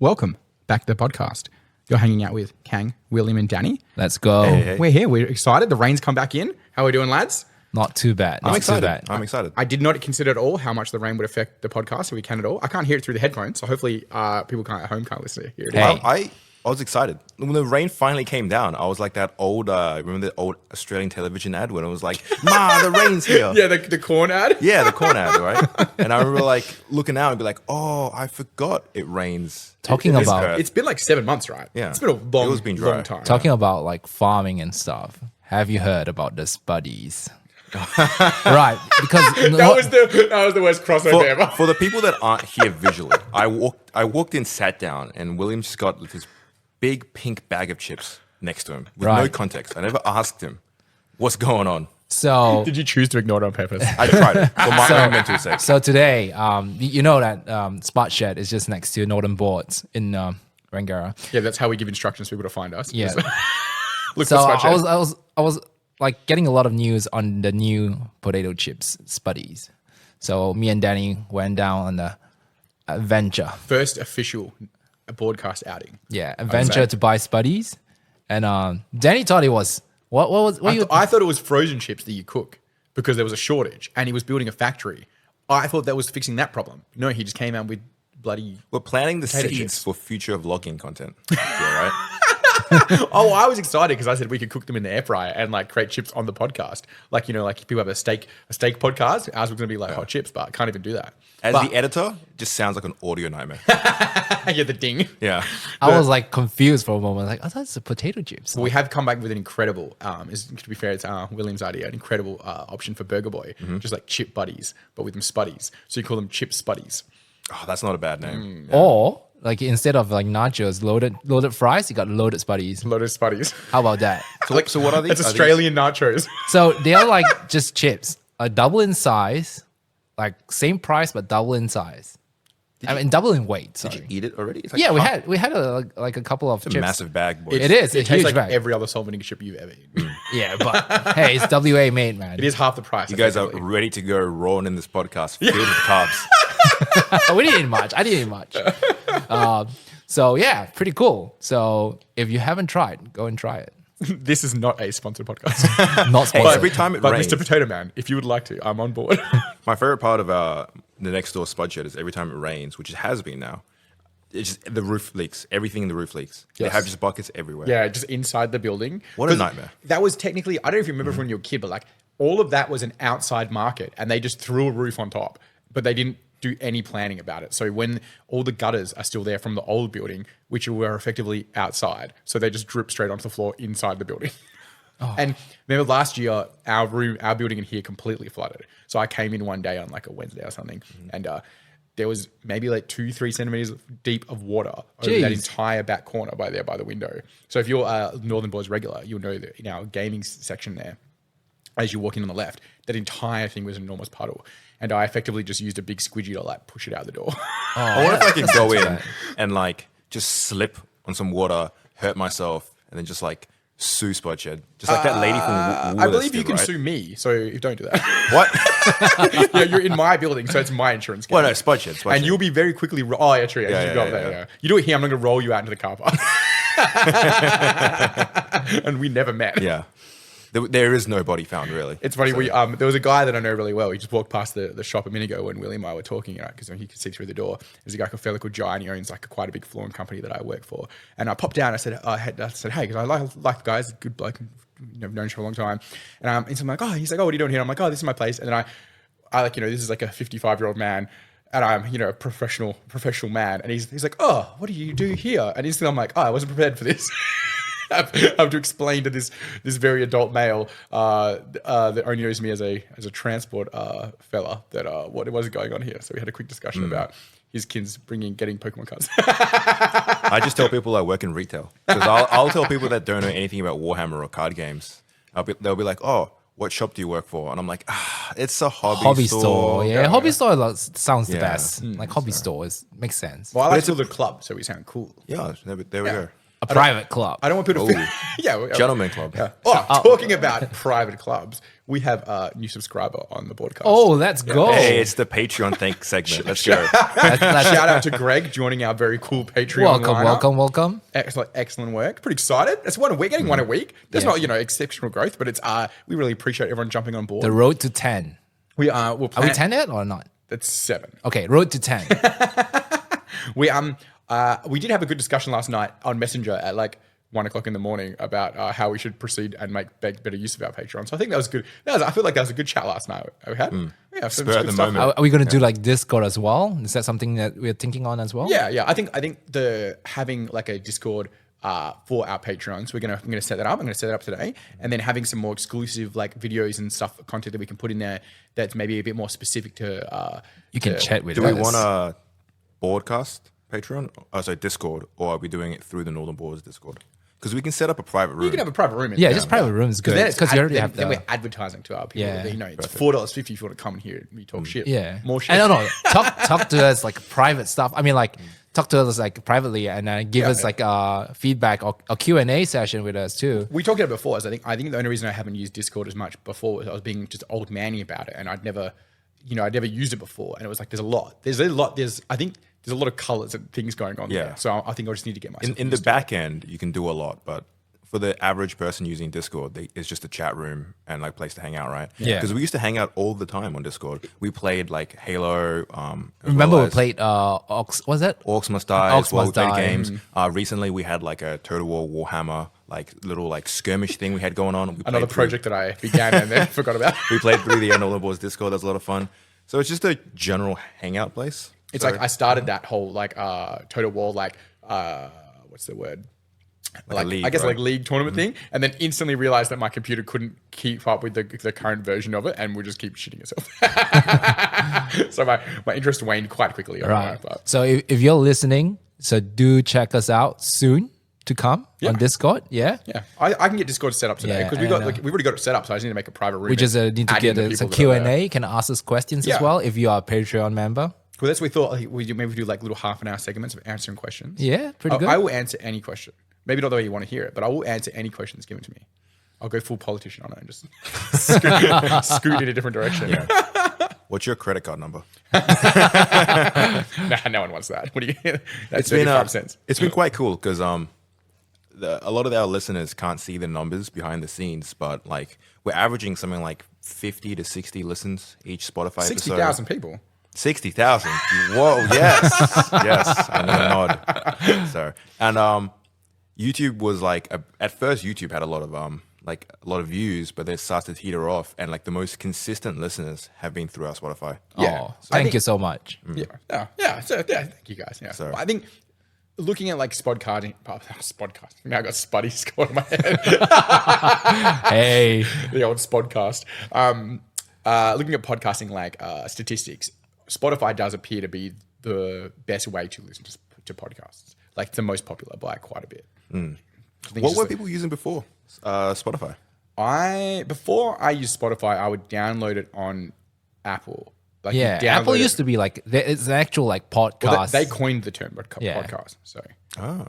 Welcome back to the podcast. You're hanging out with Kang, William, and Danny. Let's go. Hey. We're here. We're excited. The rain's come back in. How are we doing, lads? Not too bad. I'm Not excited. Too bad. I'm excited. I did not consider at all how much the rain would affect the podcast, if we can at all. I can't hear it through the headphones, so hopefully people at home can't listen to hear it. Hey. I was excited. When the rain finally came down, I was like that old, remember the old Australian television ad when it was like, Ma, the rain's here. Yeah, the corn ad. Yeah, the corn ad, right? And I remember like looking out and be like, oh, I forgot it rains. Talking about It's been like 7 months, right? Yeah. It's been a long, It was been dry. long time. talking about like farming and stuff. Have you heard about the Spuddies? Right, because that was the worst crossover ever. For the people that aren't here visually, I walked in, sat down, and William just got this big pink bag of chips next to him with no Right. context. I never asked him what's going on. so Did you choose to ignore it on purpose? I tried it for my own mental sake. so today, you know that Spot Shed is just next to Northern Boards in Rangara. Yeah, that's how we give instructions for people to find us. Yeah. Look So for Spudchet. I was like getting a lot of news on the new potato chips Spuddies. So me and Danny went down on the adventure. First official broadcast outing. Yeah, adventure to buy Spuddies, and Danny thought it was what I thought it was frozen chips that you cook because there was a shortage and he was building a factory. I thought that was fixing that problem. No, he just came out with bloody... We're planting the Potato seeds chips. for future vlogging content. Yeah, right? Oh, I was excited because I said we could cook them in the air fryer and like create chips on the podcast. Like, you know, like people have a steak podcast. Ours was going to be like hot chips, but I can't even do that. As But- the editor, just sounds like an audio nightmare. yeah, the ding. Yeah. I was like confused for a moment. Like I thought it's a potato chips. We have come back with an incredible, to be fair, it's William's idea, an incredible option for Burger Boy. Just like chip buddies, but with them spuddies. So you call them chip spuddies. Oh, that's not a bad name. Or like instead of like nachos, loaded fries, you got loaded Spuddies. Loaded spuddies. How about that? So what are these? It's Are these- Australian nachos. So they are like just chips, double in size, like same price but double in size. I mean double in weight. Sorry. Did you eat it already? It's like Yeah, half- we had a couple of It's a chips. massive bag, boy. It is. It a tastes huge like bag. every other salt vinegar chip you've ever eaten. Yeah, but hey, it's WA made, man. It is half the price. You guys are effectively. ready to go raw in this podcast, filled with carbs. We didn't eat much. I didn't eat much. So yeah, pretty cool. So if you haven't tried, go and try it. This is not a sponsored podcast. Not But sponsored. every time it But rains, Mr. Potato Man, if you would like to, I'm on board. my favorite part of the next door spud shed is every time it rains, which it has been now, it's just the roof leaks. Everything in the roof leaks. They Yes. have just buckets everywhere. Yeah, just inside the building. What a 'Cause nightmare. That was technically, I don't know if you remember from when you were a kid, but like all of that was an outside market and they just threw a roof on top, but they didn't do any planning about it. So when all the gutters are still there from the old building, which were effectively outside, so they just drip straight onto the floor inside the building. And remember last year, our building in here completely flooded. So I came in one day on like a Wednesday or something, and there was maybe like 2-3 centimeters deep of water over that Jeez. entire back corner by the window. So if you're a Northern Boys regular, you'll know that in our gaming section there, as you walk in on the left, that entire thing was an enormous puddle. And I effectively just used a big squidgy to like push it out the door. I wonder if I could go in and like just slip on some water, hurt myself, and then just like sue Spud Shed. Just like that lady from I believe you Williston, can right? sue me, so if don't do that. What? Yeah, you're in my building, so it's my insurance. Well, no, company. Spud Shed. And you'll be very quickly. Oh, yeah, true. Yeah, You go up yeah, there, yeah. yeah. You do it here. I'm not going to roll you out into the car park. And we never met. Yeah. There is no body found, really. It's funny. There was a guy that I know really well. He just walked past the shop a minute ago when Willie and I were talking, because he could see through the door. There's a guy called called Jai, and he owns like quite a big flooring company that I work for. And I popped down. I said, hey, because I like the guys, good bloke, known him for a long time. And so I'm like, he's like, what are you doing here? I'm like, this is my place. And then I like, this is like a 55-year-old man. And I'm, a professional man. And he's like, what do you do here? And I'm like, I wasn't prepared for this. I have to explain to this very adult male that only knows me as a transport fella that what was going on here. So we had a quick discussion about his kids getting Pokemon cards. I just tell people I work in retail. Because I'll tell people that don't know anything about Warhammer or card games. They'll be like, what shop do you work for? And I'm like, it's a hobby store. Yeah, hobby store sounds the Yeah. best. Like hobby stores makes sense. Well, I like to the club, so we sound cool. Yeah, there we go. A private club. I don't want people to feel, Gentleman club. Yeah. Oh, talking about private clubs, we have a new subscriber on the Boardcast. Oh, let's go. Hey, it's the Patreon thank segment. Let's go. Shout out to Greg joining our very cool Patreon. Welcome. Excellent work. Pretty excited. It's we're getting one a week. That's not exceptional growth, but it's we really appreciate everyone jumping on board. The road to 10. We're Are we 10 yet or not? That's 7. Okay, road to 10. We did have a good discussion last night on Messenger at like 1 o'clock in the morning about how we should proceed and make better use of our Patreon. So I think that was good. I feel like that was a good chat last night we had. Yeah, some Spur at good the stuff. moment. Are we going to do like Discord as well? Is that something that we're thinking on as well? Yeah. I think the having like a Discord for our Patreons, we're gonna set that up. I'm gonna set that up today, and then having some more exclusive like videos and stuff, content that we can put in there that's maybe a bit more specific to. You can chat with Do us. we want a Boardcast Patreon? Sorry, Discord, or are we doing it through the Northern Boards Discord? Because we can set up a private room. You can have a private room. Yeah, just private room is good. Because you already have then the... we're advertising to our people. Yeah. That, it's $4.50 if you want to come and hear me talk shit. Yeah. More shit. I don't know. Talk to us like private stuff. I mean, like talk to us like privately and give us like feedback or a Q&A session with us too. We talked about it before. I think the only reason I haven't used Discord as much before was I was being just old manny about it, and I'd never used it before, and it was like there's a lot. I think there's a lot of colors and things going on there. So I think I just need to get myself in the back end, you can do a lot, but for the average person using Discord, it's just a chat room and like place to hang out, right? Yeah. Because we used to hang out all the time on Discord. We played like Halo. Remember we played Orcs, was that? Orcs Must Die, Orcs as well. We Must played Die. games. Recently, we had like a Total War Warhammer, like little like skirmish thing we had going on. We Another played through- project that I began and then forgot about. We played through the Northern Boards Discord. That was a lot of fun. So it's just a general hangout place. It's like I started that whole like Total War like what's the word? Like a league, I guess right? like league tournament thing, and then instantly realized that my computer couldn't keep up with the current version of it, and would just keep shitting itself. So my interest waned quite quickly. Right. So if you're listening, so do check us out soon to come on Discord. Yeah. Yeah, I can get Discord set up today because Yeah, we've already got it set up. So I just need to make a private room. We just need to add get in the a people that are Q&A. there. You can ask us questions Yeah. as well if you are a Patreon member. Well, that's what we thought. Like, we maybe do like little half-an-hour segments of answering questions. Yeah, pretty good. I will answer any question. Maybe not the way you want to hear it, but I will answer any questions given to me. I'll go full politician on it and just scoot in a different direction. What's your credit card number? Nah, no one wants that. What do you? That's 35 cents. It's been quite cool because a lot of our listeners can't see the numbers behind the scenes, but like we're averaging something like 50 to 60 listens each Spotify 60,000 people. 60,000. Whoa, yes. Yes. And then a nod. So, and YouTube was like, at first YouTube had a lot of views, but then it started to heater off. And like the most consistent listeners have been through our Spotify. Yeah. Oh, thank you so much. Yeah. So thank you guys. Yeah. So- I think looking at like spodcasting. Now I got Spuddies going in my head. Hey. The old spodcast. Looking at podcasting like statistics, Spotify does appear to be the best way to listen to podcasts. Like it's the most popular by quite a bit. What were people using before Spotify? Before I used Spotify, I would download it on Apple. Like you Yeah, download Apple it- used to be like, it's an actual like podcast. Well, they coined the term Yeah. podcast. So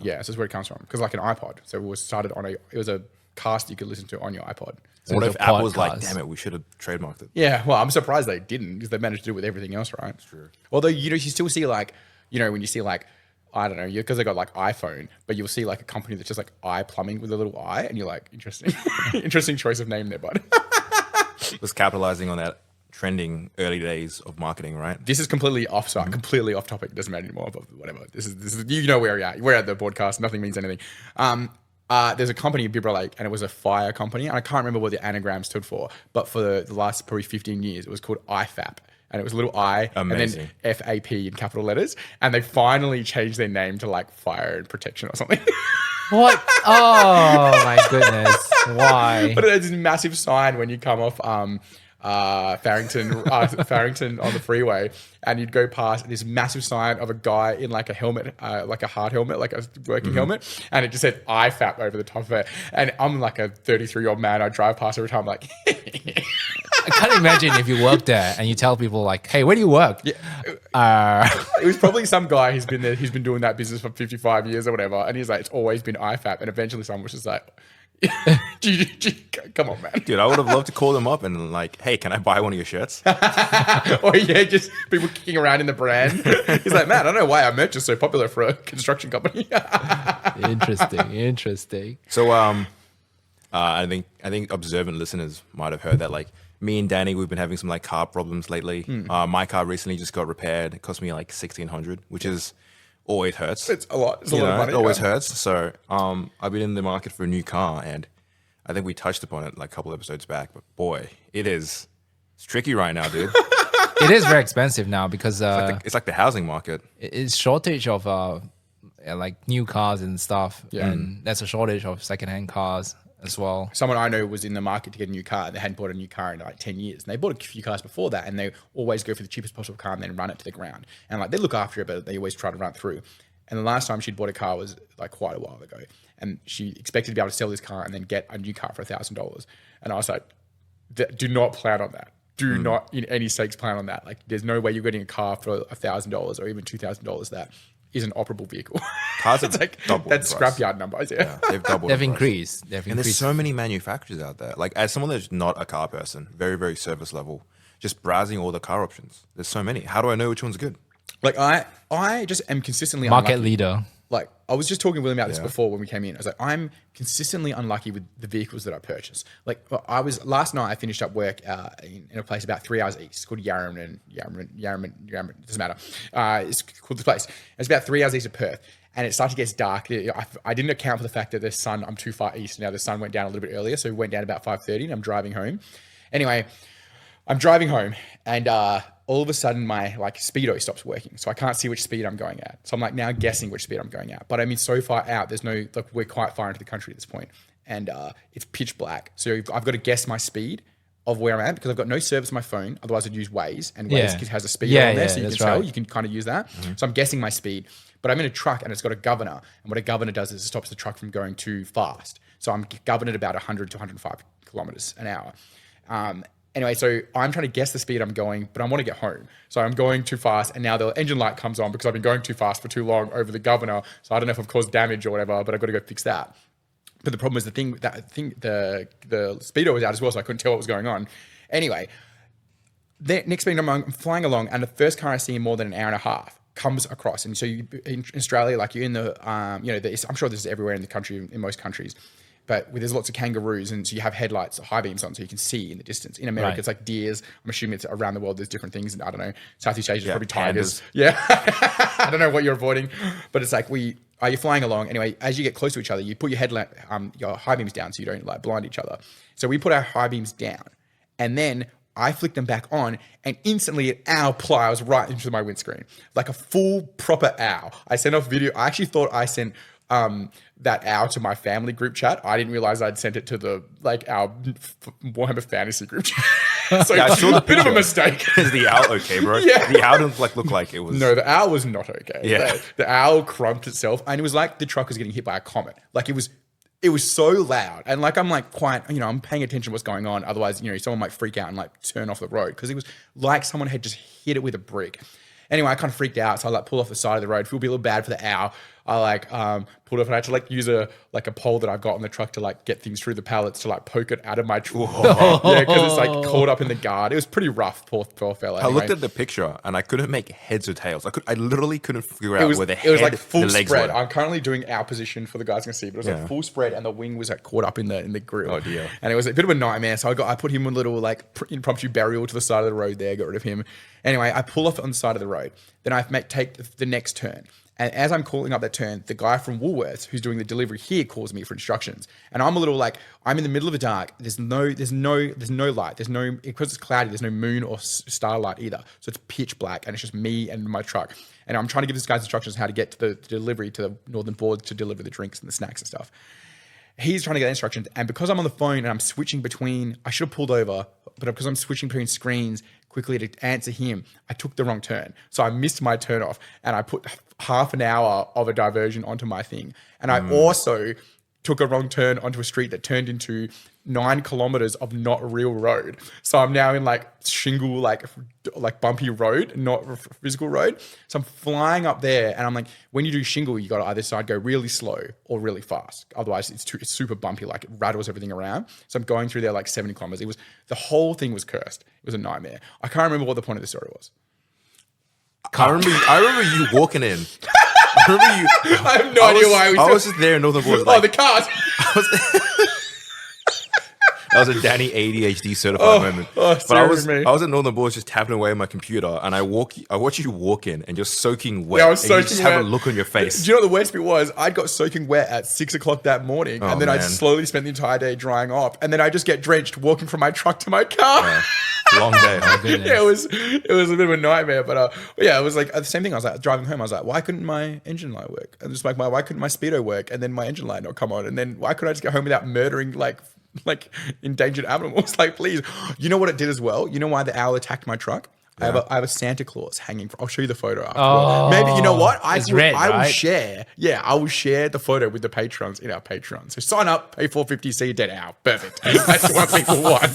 yeah, so that's where it comes from. Because like an iPod, so it was started on it was a cast you could listen to on your iPod. So What it's if a Apple was like, podcast. damn it, we should have trademarked it? Yeah, well, I'm surprised they didn't because they managed to do it with everything else, right? True. Although you still see like when you see like I don't know, because they got like iPhone, but you'll see like a company that's just like eye plumbing with a little eye, and you're like, interesting choice of name there, bud. Was capitalizing on that trending early days of marketing, right? This is completely completely off topic. Doesn't matter anymore. But whatever. This is where we're at. We're at the Boardcast. Nothing means anything. There's a company, Bibra Lake, and it was a fire company. And I can't remember what the anagram stood for, but for the last probably 15 years, it was called IFAP. And it was a little I Amazing. and then FAP in capital letters. And they finally changed their name to like Fire and Protection or something. What? Oh my goodness. Why? But there's this massive sign when you come off Farrington on the freeway, and you'd go past this massive sign of a guy in like a helmet, like a hard helmet, like a working helmet, and it just said IFAP over the top of it. And I'm like a 33-year-old man. I drive past every time, I'm like, I can't imagine if you work there and you tell people like, "Hey, where do you work?" Yeah. It was probably some guy who's been there. He's been doing that business for 55 years or whatever, and he's like, it's always been IFAP. And eventually, someone was just like, "Come on, man." Dude, I would have loved to call them up and like, hey, can I buy one of your shirts? Or yeah, just people kicking around in the brand. He's like, man, I don't know why our merch is so popular for a construction company. Interesting. So I think observant listeners might have heard that like me and Danny, we've been having some like car problems lately. My car recently just got repaired. It cost me like 1,600, which is always hurts. It's a lot. It's a lot of money. It always hurts. So I've been in the market for a new car, and I think we touched upon it like a couple episodes back. But boy, it's tricky right now, dude. It is very expensive now because It's like the housing market. it's shortage of like new cars and stuff, Yeah. and there's a shortage of secondhand cars as well. Someone I know was in the market to get a new car. They hadn't bought a new car in like 10 years. And they bought a few cars before that, and they always go for the cheapest possible car and then run it to the ground. And like they look after it, but they always try to run it through. And the last time she'd bought a car was like quite a while ago. And she expected to be able to sell this car and then get a new car for $1,000. And I was like, do not plan on that. Do not in any sakes plan on that. Like there's no way you're getting a car for $1,000 or even $2,000 that is an operable vehicle. Cars It's have like doubled that's in price. scrapyard numbers. Yeah. They've doubled. They've in price. increased. They've And there's increased. so many manufacturers out there. Like as someone that's not a car person, very, very service level, just browsing all the car options. There's so many. How do I know which one's good? Like I just am consistently Market unlucky. leader. Like I was just talking to William about this Yeah. before when we came in. I was like, I'm consistently unlucky with the vehicles that I purchase. Like last night I finished up work in a place about 3 hours east. It's called Yarraman, doesn't matter. It's called the place. It's about 3 hours east of Perth. And it started to get dark. I didn't account for the fact that the sun, I'm too far east now. The sun went down a little bit earlier. So it went down about 5:30 and I'm driving home. Anyway, I'm driving home and all of a sudden my like speedo stops working. So I can't see which speed I'm going at. So I'm like now guessing which speed I'm going at. But I mean, so far out, there's no, like we're quite far into the country at this point. And it's pitch black. So I've got to guess my speed of where I'm at because I've got no service on my phone. Otherwise I'd use Waze, and Waze has a speedo on there. So you can tell, you can kind of use that. So I'm guessing my speed. But I'm in a truck and it's got a governor. And what a governor does is it stops the truck from going too fast. So I'm governed at about 100 to 105 kilometers an hour. Anyway, so I'm trying to guess the speed I'm going, but I want to get home. So I'm going too fast, and now the engine light comes on because I've been going too fast for too long over the governor. So I don't know if I've caused damage or whatever, but I've got to go fix that. But the problem is the speedo was out as well, so I couldn't tell what was going on. Anyway, the next thing I'm flying along, and the first car I see in more than an hour and a half comes across. And so in Australia, like you're in the, I'm sure this is everywhere in the country, in most countries. But there's lots of kangaroos, and so you have headlights, high beams on, so you can see in the distance. In America, It's like deers. I'm assuming it's around the world. There's different things. I don't know. Southeast Asia is probably tigers. Pandas. Yeah, I don't know what you're avoiding, but it's like you're flying along. Anyway, as you get close to each other, you put your high beams down so you don't like blind each other. So we put our high beams down, and then I flicked them back on, and instantly an owl plows right into my windscreen, like a full proper owl. I sent off video. I actually thought I sent that owl to my family group chat. I didn't realize I'd sent it to our Warhammer Fantasy group chat. So Yeah, I saw the a bit of a picture. mistake. Is the owl okay, bro? Yeah. The owl didn't look like it was. No, the owl was not okay. Yeah. The owl crumped itself, and it was like the truck was getting hit by a comet. Like it was so loud, and like I'm like quite, I'm paying attention to what's going on. Otherwise, someone might freak out and like turn off the road because it was like someone had just hit it with a brick. Anyway, I kind of freaked out, so I like pulled off the side of the road. Feel a little bad for the owl. I pulled off, and I had to like use a pole that I've got on the truck to like get things through the pallets to like poke it out of my truck. Yeah, because it's like caught up in the guard. It was pretty rough, poor fella. I looked at the picture and I couldn't make heads or tails. I literally couldn't figure out where the head, it was like full the legs spread. were. I'm currently doing our position for the guys can see, but it was like full spread, and the wing was like caught up in the grill. Oh, dear. And it was a bit of a nightmare. So I put him in a little like impromptu burial to the side of the road there, got rid of him. Anyway, I pull off on the side of the road. Then I take the next turn. And as I'm calling up that turn, the guy from Woolworths who's doing the delivery here calls me for instructions. And I'm a little like, I'm in the middle of the dark. There's no light. Because it's cloudy, there's no moon or starlight either. So it's pitch black, and it's just me and my truck. And I'm trying to give this guy instructions how to get to the delivery to the northern board to deliver the drinks and the snacks and stuff. He's trying to get instructions, and because I'm on the phone and I'm switching between, I should have pulled over, but because I'm switching between screens quickly to answer him, I took the wrong turn. So I missed my turn off, and I put half an hour of a diversion onto my thing. And I also took a wrong turn onto a street that turned into 9 kilometers of not real road. So I'm now in like shingle, like bumpy road, not physical road. So I'm flying up there, and I'm like, when you do shingle, you got to either side go really slow or really fast. Otherwise, it's super bumpy, like it rattles everything around. So I'm going through there like 70 kilometers. The whole thing was cursed. It was a nightmare. I can't remember what the point of the story was. I remember you walking in. I remember you. I have no idea why I was just there in Northern Boards. Oh, the cars. That was a Danny ADHD certified moment. But I was at Northern Boards just tapping away on my computer, and I watch you walk in, and you're soaking wet. Yeah, I was and soaking you just wet. have a look on your face. Do you know what the worst bit was? I got soaking wet at 6 o'clock that morning, and then I man. slowly spent the entire day drying off, and then I just get drenched walking from my truck to my car. Yeah. Long day. Yeah, it was a bit of a nightmare, but yeah, it was like the same thing. I was like driving home. I was like, why couldn't my engine light work? And just like why couldn't my speedo work? And then my engine light not come on? And then why couldn't I just get home without murdering like endangered animals? Like, please. You know what it did as well? You know why the owl attacked my truck? Yeah. I have a Santa Claus hanging. I'll show you the photo after. Oh, maybe you know what? I will share. Yeah, I will share the photo with the patrons in our Patreon. So sign up, pay $4.50, see a dead owl. Perfect. That's what people want.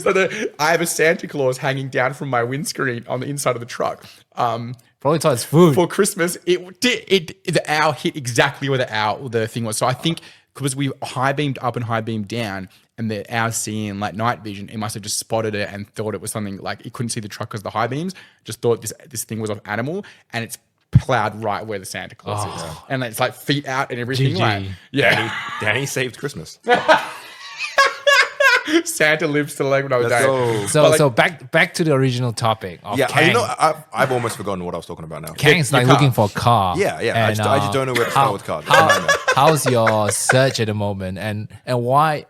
So I have a Santa Claus hanging down from my windscreen on the inside of the truck. Probably thought it's food. For Christmas, the owl hit exactly where the thing was. So I think because we high beamed up and high beamed down, and the owl seeing like night vision, it must have just spotted it and thought it was something like it couldn't see the truck because the high beams. Just thought this thing was of animal, and it's plowed right where the Santa Claus is, and it's like feet out and everything. GG. Like, yeah, Danny saved Christmas. Santa lives to like when I was dying. So back to the original topic of Kang. You know, I've almost forgotten what I was talking about now. Kang's like looking for a car. Yeah. I just don't know where to start with cars. How's your search at the moment, and why?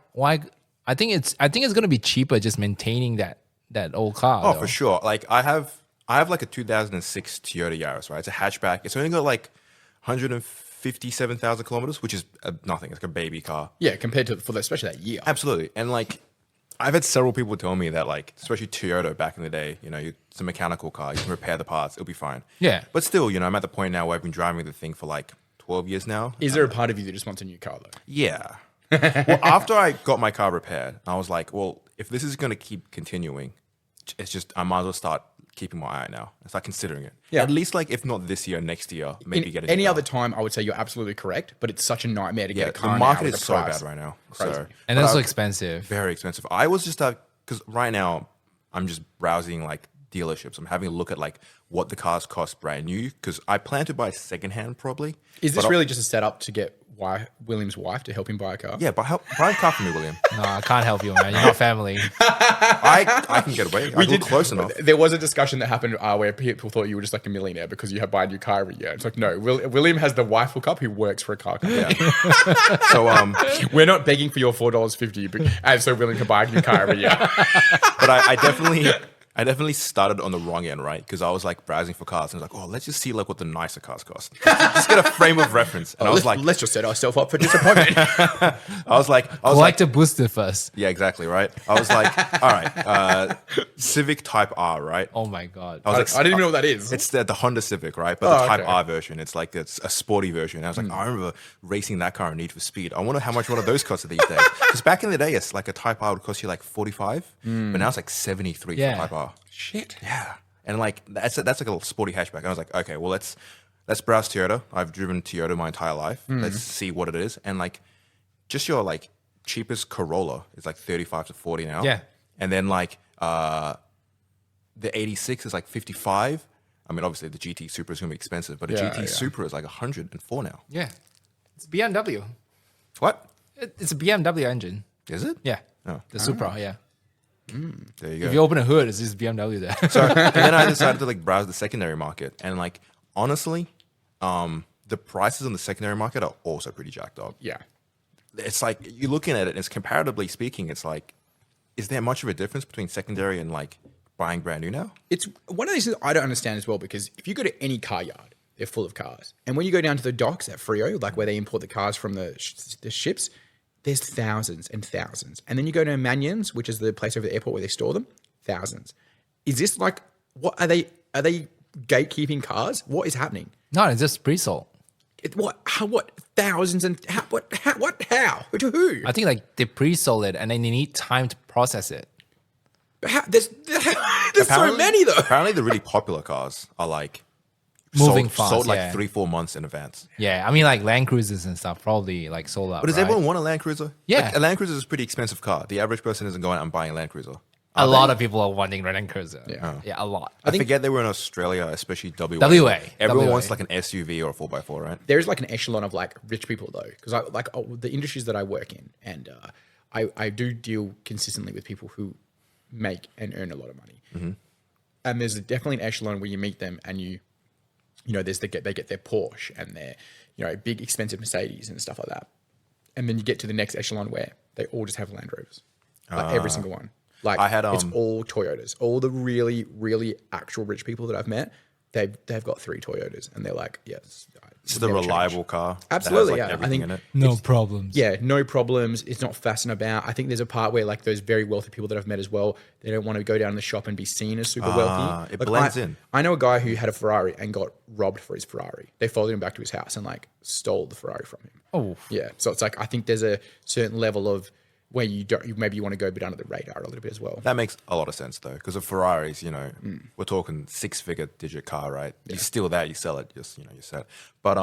I think it's gonna be cheaper just maintaining that old car. Oh, though. for sure. Like I have like a 2006 Toyota Yaris, right? It's a hatchback. It's only got like 157,000 kilometers, which is nothing. It's like a baby car. Yeah, compared to especially that year. Absolutely. And like, I've had several people tell me that like, especially Toyota back in the day, you know, it's a mechanical car. You can repair the parts. It'll be fine. Yeah. But still, you know, I'm at the point now where I've been driving the thing for like 12 years now. Is there a part of you that just wants a new car though? Yeah. Well, after I got my car repaired, I was like, well, if this is going to keep continuing, it's just, I might as well start keeping my eye out now. Start considering it. Yeah. At least like, if not this year, next year, maybe get a new any car. other time, I would say you're absolutely correct, but it's such a nightmare to get a car. The market now with is the so price. bad right now. Crazy. So, And also expensive. very expensive. I was just because right now I'm just browsing like dealerships. I'm having a look at like what the cars cost brand new because I plan to buy secondhand probably. Is this really just a setup to get William's wife to help him buy a car? Yeah, but buy a car for me, William. No, I can't help you, man. You're not family. I can get away. I live close enough. There was a discussion that happened where people thought you were just like a millionaire because you have buy a new car every year. It's like, no, William has the wife hookup who works for a car company. Yeah. So we're not begging for your $4.50, and so willing to buy a new car every year. But I definitely started on the wrong end, right? Because I was like browsing for cars and I was like, oh, let's just see like what the nicer cars cost. Just get a frame of reference. And I was like, let's just set ourselves up for disappointment. I was like, Collect a booster first. yeah, exactly, right? I was like, all right, Civic Type R, right? Oh my god. I was I didn't even know what that is. It's the Honda Civic, right? But the Type okay. R version. It's like it's a sporty version. I was like, I remember racing that car in Need for Speed. I wonder how much one of those costs these days. Because back in the day, it's like a Type R would cost you like 45, but now it's like 73 Yeah. for Type R. Shit. Yeah, and like that's like a little sporty hatchback. And I was like, okay, well let's browse Toyota. I've driven Toyota my entire life. Let's see what it is. And like, just your like cheapest Corolla is like 35 to 40 now. Yeah. And then like the 86 is like 55. I mean, obviously the GT Supra is gonna be expensive, but a GT Supra is like 104 now. Yeah. It's BMW. What? It's a BMW engine. Is it? Yeah. Oh. The Supra, yeah. There you go. If you open a hood, it's just BMW there. So, and then I decided to like browse the secondary market, and like honestly, the prices on the secondary market are also pretty jacked up. Yeah. It's like you're looking at it, and it's comparatively speaking, it's like, is there much of a difference between secondary and like buying brand new now? It's one of these things I don't understand as well, because if you go to any car yard, they're full of cars. And when you go down to the docks at Frio, like where they import the cars from the ships, there's thousands and thousands. And then you go to Mannion's, which is the place over the airport where they store them, thousands. Is this like, what are they gatekeeping cars? What is happening? No, it's just pre-sold. What? How? What? Thousands and how? What? How? To who? I think like they pre-sold it and then they need time to process it. How, there's so many though. Apparently, the really popular cars are like Moving fast, sold like yeah. 3-4 months in advance. Yeah, I mean like Land Cruisers and stuff probably like sold out. But does right? everyone want a Land Cruiser? Yeah. Like, a Land Cruiser is a pretty expensive car. The average person isn't going out and buying a Land Cruiser. A lot of people are wanting Land Cruiser. Yeah. Yeah, a lot. I forget they were in Australia, especially WA. WA. Everyone WA. wants like an SUV or a 4x4, right? There's like an echelon of like rich people though, because the industries that I work in, and I do deal consistently with people who make and earn a lot of money. And there's definitely an echelon where you meet them and you know, they get their Porsche and their, you know, big expensive Mercedes and stuff like that. And then you get to the next echelon where they all just have Land Rovers, like every single one. Like I had, it's all Toyotas. All the really, really actual rich people that I've met, they've got 3 Toyotas, and they're like, yes, It's the reliable car. Absolutely, that has, like, yeah. I everything think in it. No problems. Yeah, no problems. It's not fussing about. I think there's a part where like those very wealthy people that I've met as well, they don't want to go down the shop and be seen as super wealthy. It Like, blends in. I know a guy who had a Ferrari and got robbed for his Ferrari. They followed him back to his house and like stole the Ferrari from him. Oh, Yeah, so it's like I think there's a certain level of where you want to go a bit under the radar a little bit as well. That makes a lot of sense though, because of Ferraris, you know, we're talking 6-figure digit car, right? You steal that, you sell it, just you sell it. But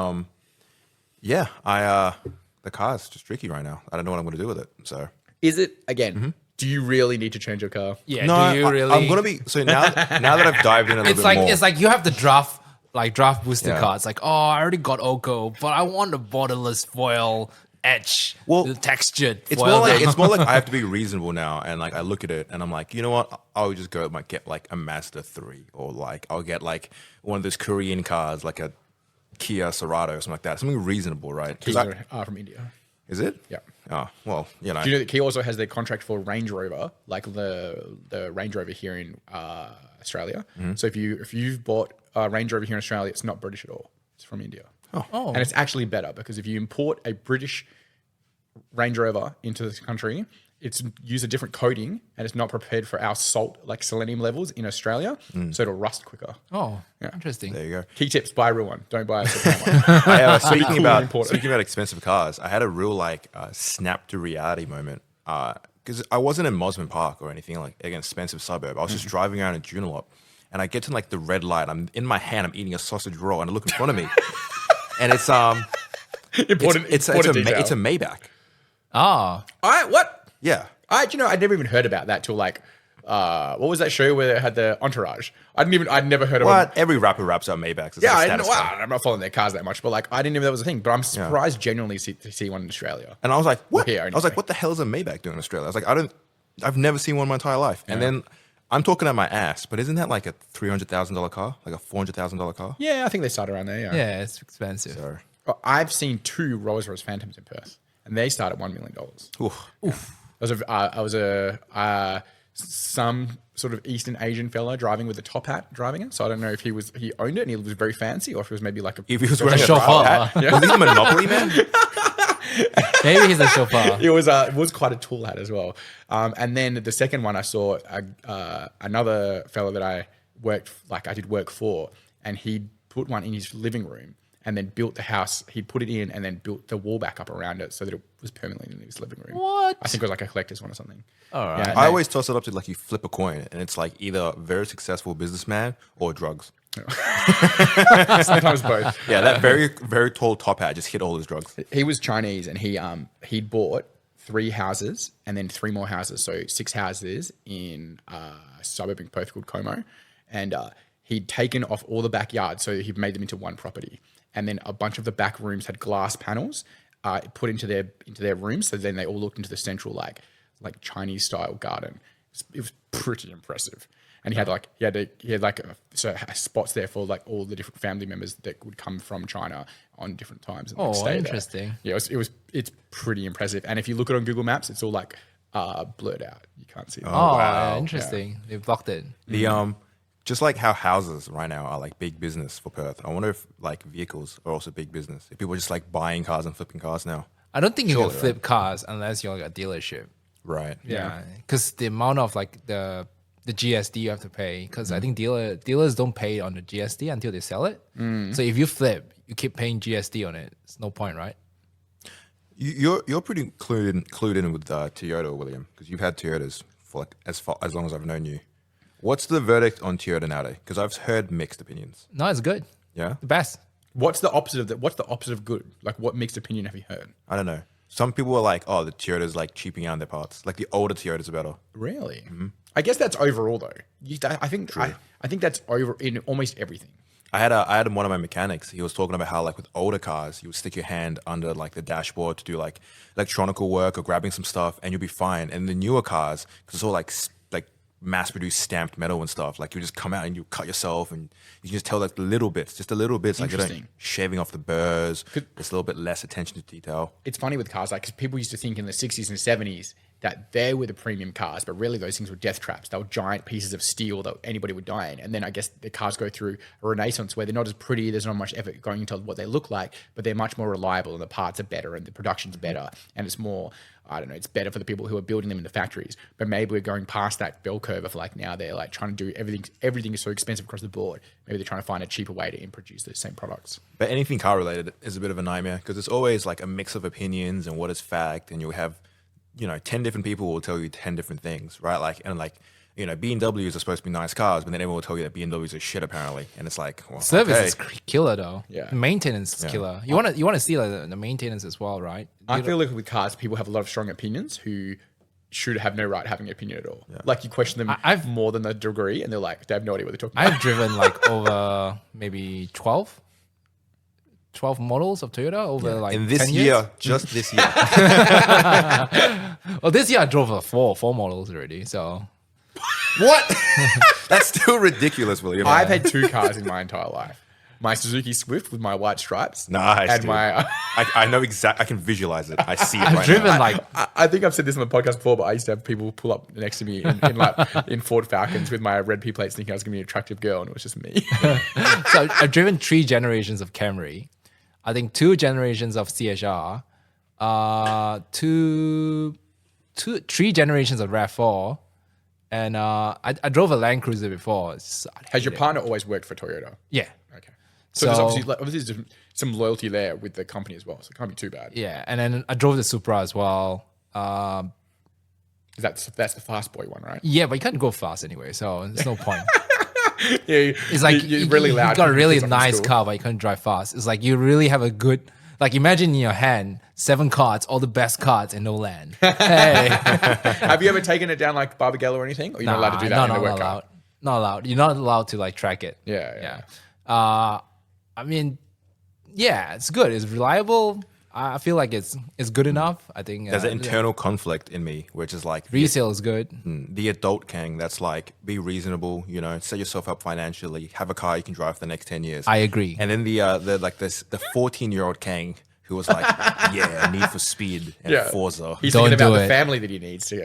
yeah, the car is just tricky right now. I don't know what I'm going to do with it. So Is it again? Do you really need to change your car? yeah. no, do you really? I'm going to be so now that I've dived in a little It's bit like more. it's like you have the draft booster Yeah. car. It's like, oh, I already got Oko, but I want the borderless foil edge, the textured. It's foil more like thing. I have to be reasonable now, and like I look at it and I'm like, you know what? I'll just go get like a Mazda 3, or like I'll get like one of those Korean cars, like a Kia Cerato or something like that. Something reasonable, right? 'Cause Keys are from India. is it? Yeah. Oh well, you know. Do you know that Kia also has their contract for Range Rover, like the Range Rover here in Australia? So if you've bought a Range Rover here in Australia, it's not British at all. It's from India. Oh. And it's actually better because if you import a British Range Rover into this country, it's use a different coating and it's not prepared for our salt, like selenium levels in Australia. So it'll rust quicker. Oh, interesting. There you go. Key tips, buy a real one. Don't buy a second one. Speaking cool about importer. speaking about expensive cars, I had a real like snap to reality moment because I wasn't in Mosman Park or anything like an expensive suburb. I was just driving around in Joondalup, and I get to like the red light. I'm in my hand. I'm eating a sausage roll, and I look in front of me, and it's Important detail. it's a Maybach. Oh, What? Yeah. I'd never even heard about that till like, what was that show where they had the Entourage? I'd never heard of it. What? Every rapper raps about Maybachs. It's Yeah, like I didn't status know. quo. Well, I'm not following their cars that much, but like, I didn't even know that was a thing. But I'm surprised genuinely to see one in Australia. And I was like, what? here, I was like, anyway. what the hell is a Maybach doing in Australia? I was like, I've never seen one in my entire life. And then I'm talking out my ass, but isn't that like a $300,000 car? Like a $400,000 car? Yeah, I think they start around there. Yeah. yeah, it's expensive. So, I've seen 2 Rolls-Royce Phantoms in Perth, and they start at $1 million. oof. I was some sort of Eastern Asian fella driving with a top hat driving it. So I don't know if he owned it and he was very fancy, or if it was maybe like If he was wearing a chauffeur. hat, was he a Monopoly man? Maybe he's a chauffeur. it was quite a tall hat as well. And then the second one I saw another fella that I did work for, and he put one in his living room and then built the house. He put it in and then built the wall back up around it so that it was permanently in his living room. What? I think it was like a collector's one or something. All right. Yeah, I always toss it up to like you flip a coin, and it's like either a very successful businessman or drugs. sometimes both. Yeah, that very, very tall top hat just hit all his drugs. He was Chinese and he'd bought 3 houses and then 3 more houses. So 6 houses in a suburb in Perth called Como. And he'd taken off all the backyards. So he made them into one property. And then a bunch of the back rooms had glass panels put into their rooms. So then they all looked into the central like Chinese style garden. It was pretty impressive. And he had spots there for like all the different family members that would come from China on different times and stay there. Interesting. Yeah, it's pretty impressive. And if you look at it on Google Maps, it's all like blurred out. You can't see it. Oh, wow. yeah, interesting. They blocked it. The just like how houses right now are like big business for Perth. I wonder if like vehicles are also big business. If people are just like buying cars and flipping cars now. I don't think you can Surely, flip cars unless you're like a dealership. Right. Yeah, because the amount of like the the GSD you have to pay, because I think dealers don't pay on the GSD until they sell it. So if you flip, you keep paying GSD on it. It's no point, right? You're pretty clued in with Toyota, William, because you've had Toyotas for like as long as I've known you. What's the verdict on Toyota nowadays? Because I've heard mixed opinions. No, it's good. Yeah, The best. What's the opposite of that? What's the opposite of good? Like, what mixed opinion have you heard? I don't know. Some people are like, oh, the Toyotas like cheaping out their parts. Like the older Toyotas are better. Really? I guess that's overall though. I think that's over in almost everything. I had one of my mechanics. He was talking about how like with older cars, you would stick your hand under like the dashboard to do like electronical work or grabbing some stuff, and you'll be fine. And the newer cars, because it's all like mass-produced stamped metal and stuff, like you just come out and you cut yourself, and you can just tell like just the little bits, like you're shaving off the burrs. There's a little bit less attention to detail. It's funny with cars, like, because people used to think in the 60s and 70s that they were the premium cars, but really those things were death traps. They were giant pieces of steel that anybody would die in. And then I guess the cars go through a renaissance where they're not as pretty, there's not much effort going into what they look like, but they're much more reliable, and the parts are better and the production's better, and it's more, I don't know, it's better for the people who are building them in the factories. But maybe we're going past that bell curve of like, now they're like trying to do everything is so expensive across the board. Maybe they're trying to find a cheaper way to produce those same products. But anything car related is a bit of a nightmare, because it's always like a mix of opinions and what is fact, and you'll have 10 different people will tell you 10 different things, right? Like, and like, BMWs are supposed to be nice cars, but then everyone will tell you that BMWs are shit apparently. And it's like, well, Service okay. is killer though. Yeah. Maintenance is killer. You want to see like the maintenance as well, right? I feel like with cars, people have a lot of strong opinions who should have no right having an opinion at all. Yeah. Like, you question them more than the degree, and they're like, they have no idea what they're talking about. I've driven like over maybe 12 models of Toyota over like in this 10 year, years. just this year. Well, this year I drove four models already. So What? That's still ridiculous, William. I've had 2 cars in my entire life. My Suzuki Swift with my white stripes. Nice. And dude. my... I know exactly. I can visualize it. I see it I've right driven now. like I think I've said this on the podcast before, but I used to have people pull up next to me in Ford Falcons with my red P plates, thinking I was going to be an attractive girl, and it was just me. so I've driven 3 generations of Camry. I think 2 generations of CHR, 3 generations of RAV4, and I drove a Land Cruiser before. Has your partner always worked for Toyota? Yeah. Okay. So there's obviously some loyalty there with the company as well, so it can't be too bad. Yeah, and then I drove the Supra as well. That's the fast boy one, right? Yeah, but you can't go fast anyway, so there's no point. Yeah, It's like you're really loud. You got a really Kids up in nice school. car, but you can't drive fast. It's like you really have a good, like, imagine in your hand 7 cards, all the best cards, and no land. Hey, Have you ever taken it down like Barbagallo or anything? Or you're not allowed to do that in a work car? Not allowed. You're not allowed to like track it. Yeah. I mean, yeah, it's good. It's reliable. I feel like it's good enough. I think There's an internal conflict in me, which is like resale is good. the adult Kang. That's like, be reasonable. Set yourself up financially. Have a car you can drive for the next 10 years. I agree. And then the 14-year-old Kang who was like, yeah, Need for Speed and Forza. He's Don't thinking about do the it. family that he needs to.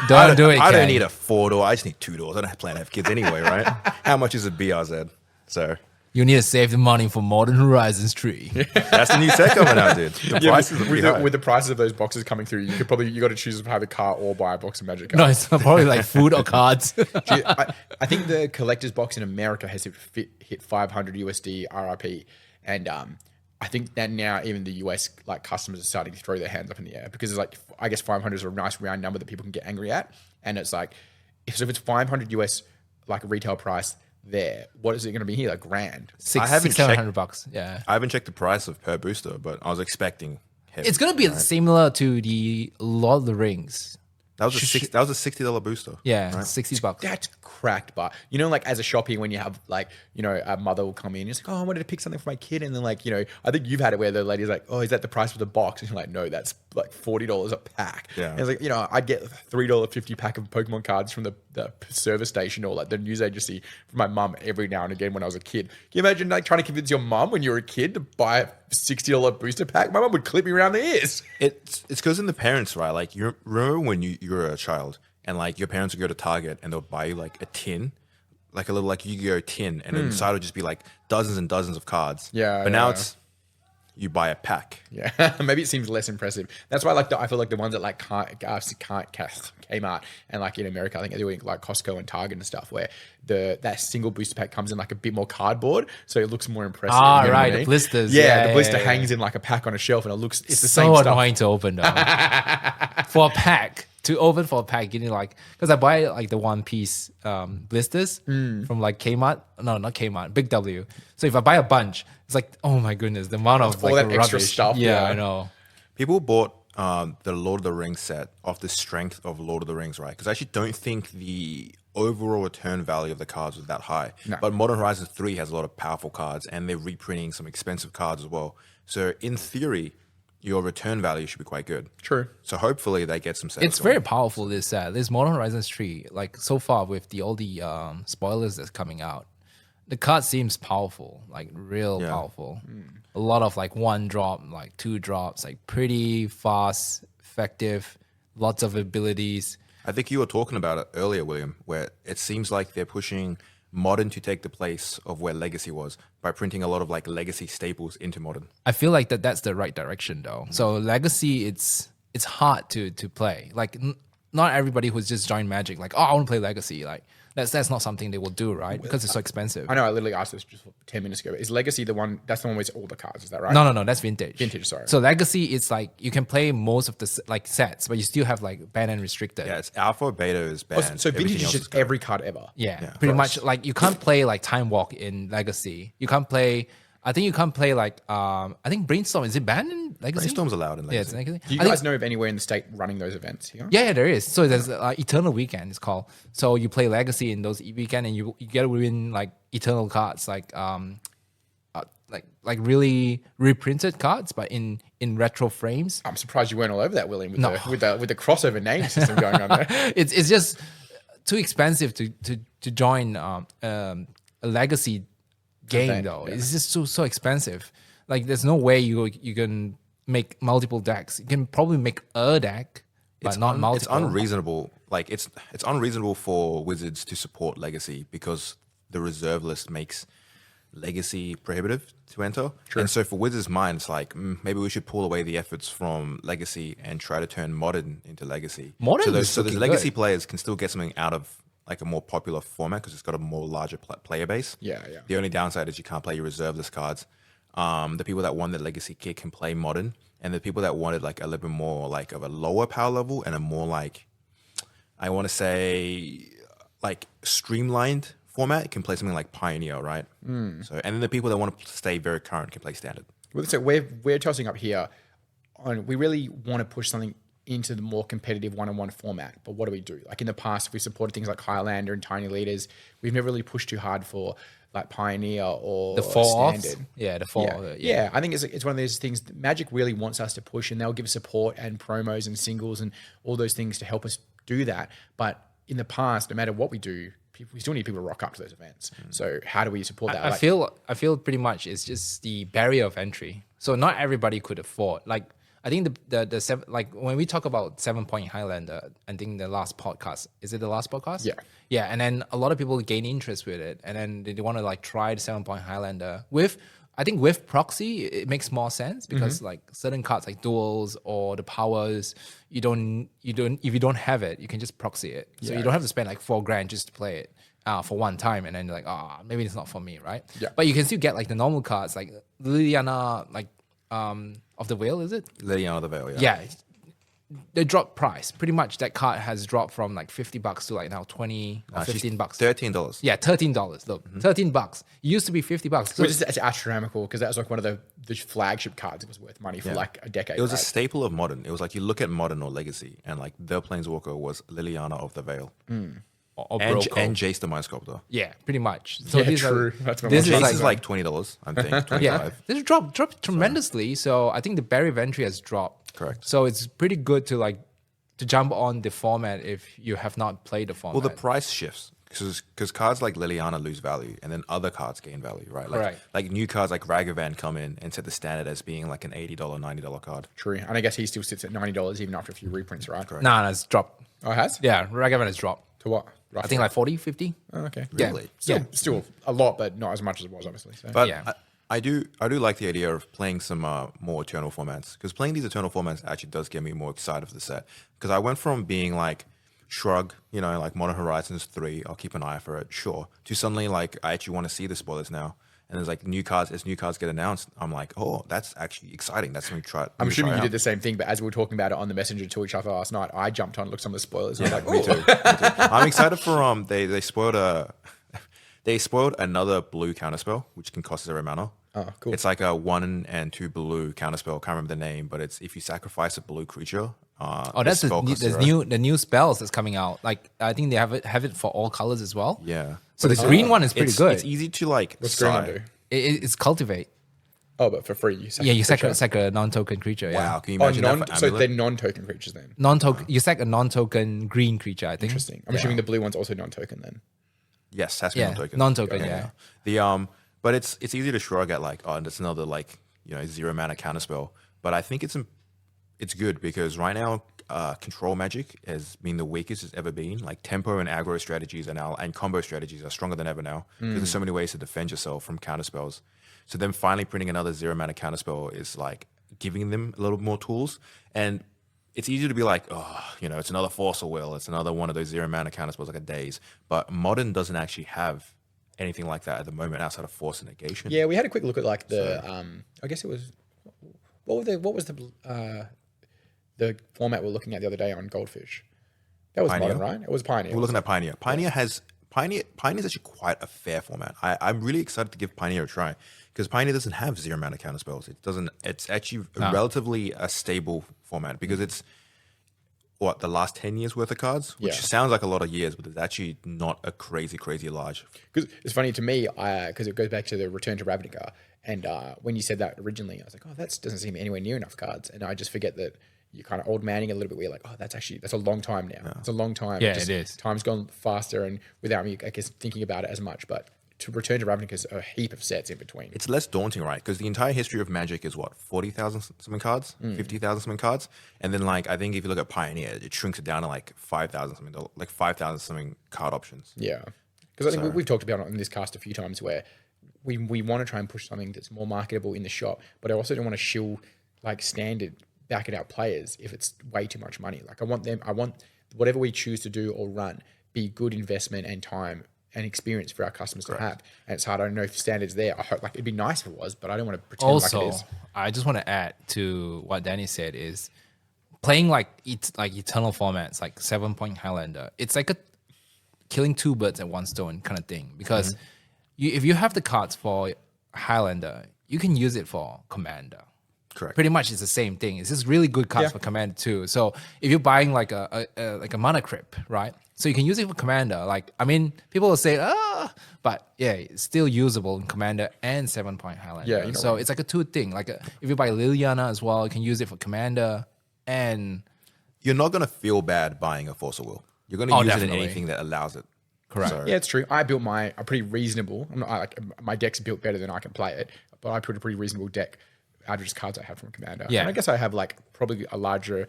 Don't do it. I don't Kang. need a 4-door. I just need 2 doors. I don't plan to have kids anyway, right? How much is a BRZ? So You need to save the money for Modern Horizons 3. that's the new set coming out, dude. The prices are pretty high. with the prices of those boxes coming through, you got to choose either car or buy a box of Magic No, cards. it's probably like food or cards. I think the collector's box in America has hit 500 USD RRP, and I think that now even the US like customers are starting to throw their hands up in the air, because it's like, I guess 500 is a nice round number that people can get angry at, and it's like, if it's 500 US like retail price there, what is it going to be here? Like $1,000. I haven't $600-700. Yeah. I haven't checked the price of per booster, but I was expecting heavy. It's going to be similar to the Lord of the Rings. That was a $60 booster. Yeah, right? $60. That's cracked, but like as a shopping, when you have like, a mother will come in, it's like, oh, I wanted to pick something for my kid, and then like, I think you've had it where the lady's like, oh, is that the price for the box? And you're like, no, that's like $40 a pack. Yeah. And it's like, I'd get $3.50 pack of Pokemon cards from the service station or like the news agency for my mum every now and again when I was a kid. Can you imagine like trying to convince your mum when you were a kid to buy a $60 booster pack? My mum would clip me around the ears. It's because in the parents, right? Like, you remember when you were a child and like your parents would go to Target and they'll buy you like a tin, like a little like Yu-Gi-Oh tin, and inside would just be like dozens and dozens of cards. Yeah, But now yeah. it's you buy a pack. Yeah, maybe it seems less impressive. That's why I feel like the ones that like Kmart and like in America, I think they're doing like Costco and Target and stuff, where that single booster pack comes in like a bit more cardboard, so it looks more impressive. Ah, you know what right, I the mean? blisters. Yeah, the blister yeah, yeah. hangs in like a pack on a shelf, and it's the So same stuff. annoying to open though. For a pack, to open for a pack, you need like, because I buy like the one piece blisters from like Kmart. No, not Kmart, Big W. So if I buy a bunch, it's like, oh my goodness, the amount of All like that rubbish. extra stuff, Yeah, yeah. I know. People bought the Lord of the Rings set off the strength of Lord of the Rings, right? Because I actually don't think the overall return value of the cards was that high. No. But Modern Horizons 3 has a lot of powerful cards, and they're reprinting some expensive cards as well. So in theory, your return value should be quite good. True. So hopefully they get some sales. It's very powerful, this set. This Modern Horizons 3, like so far with all the spoilers that's coming out, the card seems powerful, like real powerful. A lot of like 1 drop, like 2 drops, like pretty fast, effective, lots of abilities. I think you were talking about it earlier, William, where it seems like they're pushing Modern to take the place of where Legacy was by printing a lot of like Legacy staples into Modern. I feel like that's the right direction though. So Legacy, it's hard to play. Like not everybody who's just joined Magic, like, oh, I want to play Legacy. Like that's not something they will do, right? Because it's so expensive. I know. I literally asked this just 10 minutes ago. Is Legacy the one? That's the one with all the cards. Is that right? No, that's Vintage. Vintage, sorry. So Legacy, it's like you can play most of the like sets, but you still have like banned and restricted. Yeah, it's alpha, beta is banned. So Everything Vintage is else just good. every card ever. Yeah, pretty much. Like you can't play like Time Walk in Legacy. You can't play. I think you can't play like I think Brainstorm, is it banned in Legacy? Brainstorm's allowed in Yeah, it's Legacy. Legacy. Do you I think- guys know of anywhere in the state running those events here? Yeah, there is. So there's Eternal Weekend, it's called. So you play Legacy in those weekend, and you get to win like Eternal cards, like really reprinted cards, but in retro frames. I'm surprised you weren't all over that, William, with, No. with the crossover name system going on there. It's just too expensive to join a Legacy game Event, though. yeah. It's just so expensive. Like there's no way you can make multiple decks. You can probably make a deck, but not multiple. It's unreasonable. Like it's unreasonable for Wizards to support Legacy because the reserve list makes Legacy prohibitive to enter. And so for Wizards' mind, it's like maybe we should pull away the efforts from Legacy and try to turn Modern into Legacy. Modern so is those looking Legacy good. players can still get something out of like a more popular format because it's got a more larger player base. Yeah. The only downside is you can't play your reserve list cards. The people that want the Legacy kit can play Modern, and the people that wanted like a little bit more like of a lower power level and a more like, I want to say like streamlined format can play something like Pioneer, right? So, and then the people that want to stay very current can play Standard. Well, so we're tossing up here on, we really want to push something into the more competitive one-on-one format. But what do we do? Like in the past, we supported things like Highlander and Tiny Leaders. We've never really pushed too hard for like Pioneer or the fall offs. Standard. Yeah, the fall. Yeah, I think it's one of those things Magic really wants us to push, and they'll give support and promos and singles and all those things to help us do that. But in the past, no matter what we do, we still need people to rock up to those events. So how do we support that? I feel pretty much it's just the barrier of entry. So not everybody could afford. Like I think the seven, like when we talk about 7-Point Highlander, I think the last podcast, is it the last podcast? Yeah. And then a lot of people gain interest with it, and then they want to like try the 7-Point Highlander I think with proxy, it makes more sense because like certain cards like duels or the powers, if you don't have it, you can just proxy it. So you don't have to spend like $4,000 just to play it for one time, and then you're like, maybe it's not for me, right? Yeah. But you can still get like the normal cards like Liliana, like of the Whale, is it? Liliana of the Veil, Yeah. They dropped price. Pretty much that card has dropped from like $50 to like now 20 or $15. $13. Yeah, $13. Look, $13. It used to be $50. So Which is it's astronomical because that was like one of the flagship cards. It was worth money for like a decade. It was a right? staple of Modern. It was like you look at Modern or Legacy, and like the Planeswalker was Liliana of the Veil. or And, Broco. and Jace the Mind Sculptor. Yeah, pretty much. So Yeah, these true. are That's my this one. is Jace like is like $20, I think, 25. yeah, this dropped tremendously. So I think the barrier of entry has dropped. Correct. So it's pretty good to jump on the format if you have not played the format. Well, the price shifts because cards like Liliana lose value, and then other cards gain value, right? Like, Right. like new cards like Ragavan come in and set the standard as being like an $80, $90 card. True. And I guess he still sits at $90 even after a few reprints, right? Correct. no, it's dropped. Oh, it has? Yeah, Ragavan has dropped. To what? I Roughly? think like 40, 50. Oh, okay. Yeah. Really? Still a lot, but not as much as it was, obviously. So. But Yeah. I do like the idea of playing some more Eternal formats, because playing these Eternal formats actually does get me more excited for the set. Because I went from being like shrug, like Modern Horizons 3, I'll keep an eye for it, sure, to suddenly like I actually want to see the spoilers now. And there's like new cards, as new cards get announced, I'm like, oh, that's actually exciting. That's something to try. I'm assuming you out. did the same thing, but as we were talking about it on the messenger to each other last night, I jumped on and looked at some of the spoilers. And I was like, Me too. I'm excited for they spoiled another blue counterspell, which can cost 0 mana. Oh, cool. It's like a 1 and 2 blue counterspell. Can't remember the name, but it's if you sacrifice a blue creature. That's the new spells that's coming out. Like I think they have it for all colors as well. Yeah. So the green one is pretty good. It's easy to like. What's green one do? It's cultivate. Oh, but for free. You sack a non-token creature. Wow, Yeah. can you imagine that for so Amulet? they're non-token creatures then. You sack a non-token green creature. I think. Interesting. I'm assuming the blue one's also non-token then. Yes, has to be Yeah, non-token. non-token. Yeah. The but it's easy to shrug at like, oh, that's another like 0 mana counterspell. But I think it's good because right now control magic has been the weakest it's ever been. Like tempo and aggro strategies and combo strategies are stronger than ever now. Because there's so many ways to defend yourself from counterspells. So then finally printing another 0 mana counterspell is like giving them a little more tools. And it's easy to be like, oh, it's another Force of Will. It's another one of those 0 mana counterspells like a Daze. But Modern doesn't actually have anything like that at the moment outside of Force and Negation. Yeah, we had a quick look at like the I guess it was what was the format we were looking at the other day on Goldfish. That was Pioneer? Modern, right? It was Pioneer. We're looking at Pioneer. Pioneer is actually quite a fair format. I'm really excited to give Pioneer a try because Pioneer doesn't have 0 mana counter spells. It's actually relatively a stable format because it's the last 10 years worth of cards, which sounds like a lot of years, but it's actually not a crazy large. Because it's funny to me, because it goes back to the Return to Ravnica, and when you said that originally, I was like, oh, that doesn't seem anywhere near enough cards, and I just forget that you're kind of old manning a little bit. Where you're like, oh, that's a long time now. It's a long time. Yeah, it is. Time's gone faster, and without me, I guess, thinking about it as much. But to Return to Ravnica is a heap of sets in between. It's less daunting, right? Because the entire history of Magic is 40,000 something cards, 50,000 something cards, and then like I think if you look at Pioneer, it shrinks it down to like 5,000 something, like 5,000 something card options. Yeah, because I think we've talked about it in this cast a few times where we want to try and push something that's more marketable in the shop, but I also don't want to shill like standard back at our players if it's way too much money. Like I want whatever we choose to do or run be good investment and time and experience for our customers to have. And it's hard. I don't know if standards there. I hope like it'd be nice if it was, but I don't want to pretend like it is. I just want to add to what Danny said is playing like eternal formats, like 7-point Highlander. It's like killing 2 birds at 1 stone kind of thing. Because if you have the cards for Highlander, you can use it for Commander. Correct. Pretty much it's the same thing. It's just really good cards for Commander too. So if you're buying like a mana crypt, right? So you can use it for Commander. Like, I mean, people will say, but yeah, it's still usable in Commander and 7-point Highlander. Yeah, so it's like a 2 thing. Like if you buy Liliana as well, you can use it for Commander and... You're not going to feel bad buying a Force of Will. You're going to use definitely. it in anything that allows it. Correct. So, Yeah, it's true. I built a pretty reasonable. My deck's built better than I can play it, but I put a pretty reasonable deck out of just cards I have from Commander. Yeah. And I guess I have like probably a larger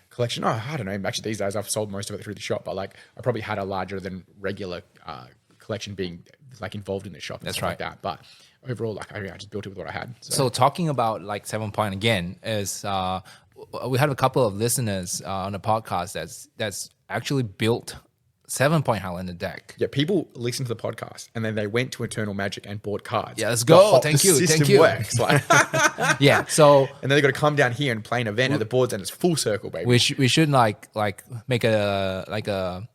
collection. Oh, I don't know. Actually, these days I've sold most of it through the shop, but like I probably had a larger than regular collection being like involved in the shop. And That's stuff right. like that. But overall, like I just built it with what I had. So talking about like 7-point again is we had a couple of listeners on the podcast that's actually built 7-point Highlander deck. Yeah, people listen to the podcast and then they went to Eternal Magic and bought cards. Yeah, let's go. The Thank system you. works. Like, Yeah, so and then they got to come down here and play an event at the boards, and it's full circle, baby. we should like make a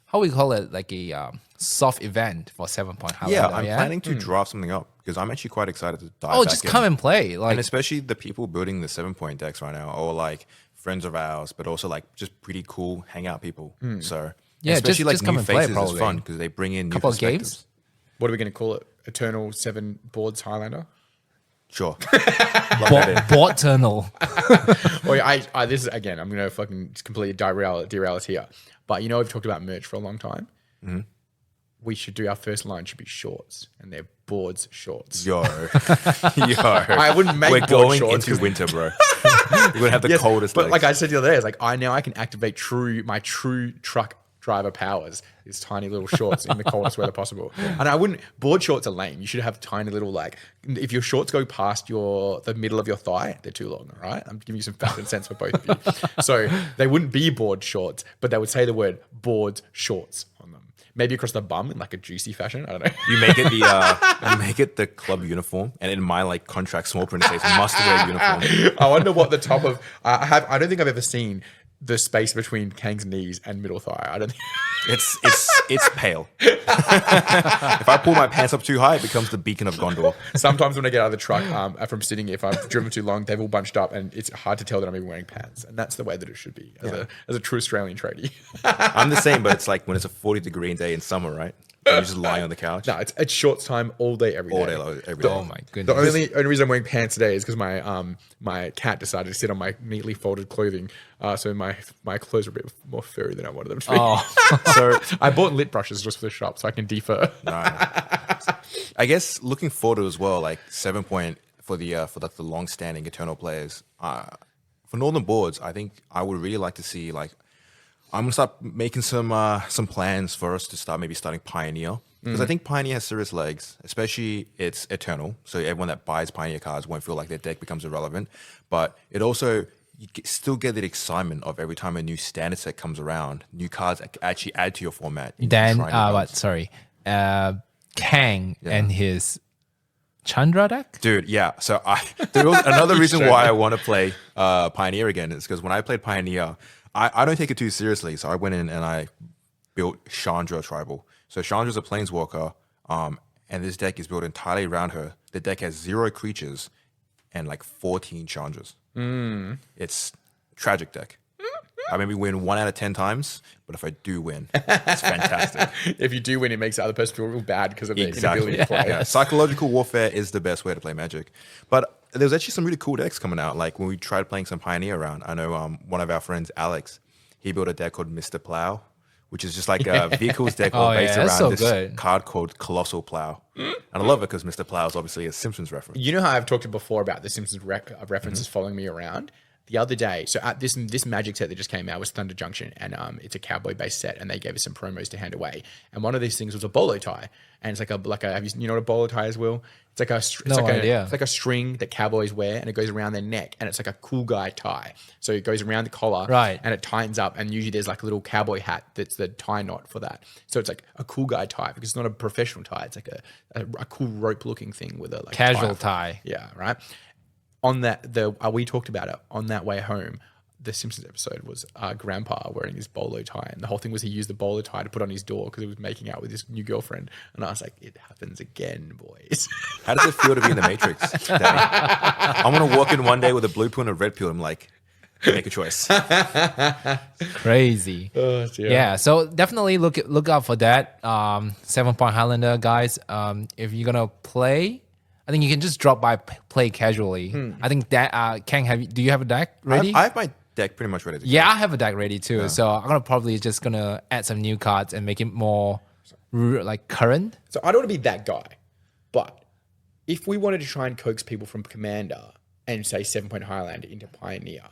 how we call it, like a soft event for 7-point Highlander. yeah, I'm planning to draft something up because I'm actually quite excited to dive Oh, back just in. come and play. Like, And especially the people building the 7-point decks right now, or like friends of ours, but also like just pretty cool hangout people. So Yeah, especially just like come new and play, faces is probably. fun because they bring in new Couple of perspectives. games? What are we going to call it? Eternal 7 boards Highlander? Sure. Love that in. Bot Eternal. Well, I this is again. I'm gonna fucking just completely derail it here. But we've talked about merch for a long time. We should do our first line should be shorts, and they're boards shorts. Yo. I wouldn't make We're board going shorts into winter, bro. We're gonna have the coldest But legs. like I said the other day, it's like now I can activate my true truck driver powers, these tiny little shorts in the coldest weather possible. And I wouldn't, board shorts are lame. You should have tiny little, like, if your shorts go past the middle of your thigh, they're too long, all right? I'm giving you some fashion sense for both of you. So they wouldn't be board shorts, but they would say the word board shorts on them. Maybe across the bum in like a juicy fashion. I don't know. You make it the club uniform, and in my like contract small print it says must wear uniform. I wonder what the top of I don't think I've ever seen the space between Kang's knees and middle thigh. I don't think It's pale. If I pull my pants up too high, it becomes the beacon of Gondor. sometimes when I get out of the truck from sitting, if I've driven too long, they've all bunched up and it's hard to tell that I'm even wearing pants. And that's the way that it should be as a true Australian tradie. I'm the same, but it's like when it's a 40-degree day in summer, right? And you're just lying on the couch. No, it's shorts time all day, every day. All day long, every day. Oh my The goodness. only reason I'm wearing pants today is because my cat decided to sit on my neatly folded clothing, so my clothes are a bit more furry than I wanted them to be. Oh, So I bought lip brushes just for the shop so I can defer. I guess looking forward as well, like 7 point for the long-standing eternal players. For Northern Boards, I think I would really like to see like I'm gonna start making some plans for us to starting Pioneer, because I think Pioneer has serious legs, especially it's eternal. So everyone that buys Pioneer cards won't feel like their deck becomes irrelevant, but it also still get the excitement of every time a new standard set comes around, new cards actually add to your format. then Kang and his Chandra deck. Dude, yeah. So there was another reason why I want to play Pioneer again is because when I played Pioneer, I don't take it too seriously. So I went in and I built Chandra Tribal. So Chandra's a planeswalker, and this deck is built entirely around her. The deck has 0 creatures and like 14 Chandras. It's a tragic deck. I maybe win 1 out of 10 times, but if I do win, it's fantastic. If you do win, it makes the other person feel real bad because of their inability to play. Yeah. Psychological warfare is the best way to play Magic. But there's actually some really cool decks coming out. Like when we tried playing some Pioneer around, I know one of our friends, Alex, he built a deck called Mr. Plow, which is just like a vehicles deck based around this card called Colossal Plow. And I love it because Mr. Plow is obviously a Simpsons reference. You know how I've talked before about the Simpsons references following me around? The other day, so at this Magic set that just came out was Thunder Junction, and it's a cowboy-based set, and they gave us some promos to hand away. And one of these things was a bolo tie, and it's like a have you know what a bolo tie is, Will? It's like it's like a string that cowboys wear, and it goes around their neck, and it's like a cool guy tie. So it goes around the collar, right, and it tightens up, and usually there's like a little cowboy hat that's the tie knot for that. So it's like a cool guy tie because it's not a professional tie; it's like a cool rope-looking thing with a like casual tie. Yeah, right. On that, we talked about it on that way home. The Simpsons episode was Grandpa wearing his bolo tie, and the whole thing was he used the bolo tie to put on his door because he was making out with his new girlfriend. And I was like, "It happens again, boys." How does it feel to be in the Matrix, Danny? I'm gonna walk in one day with a blue pill and a red pill. I'm like, make a choice. Crazy. Oh, dear. Yeah, so definitely look out for that. 7 Point Highlander guys. If you're gonna play, I think you can just drop by, play casually. I think that Kang, do you have a deck ready? I have my deck pretty much ready. Yeah, I have a deck ready too. So I'm gonna add some new cards and make it more like current. So I don't want to be that guy, but if we wanted to try and coax people from Commander and say 7 Point Highlander into Pioneer,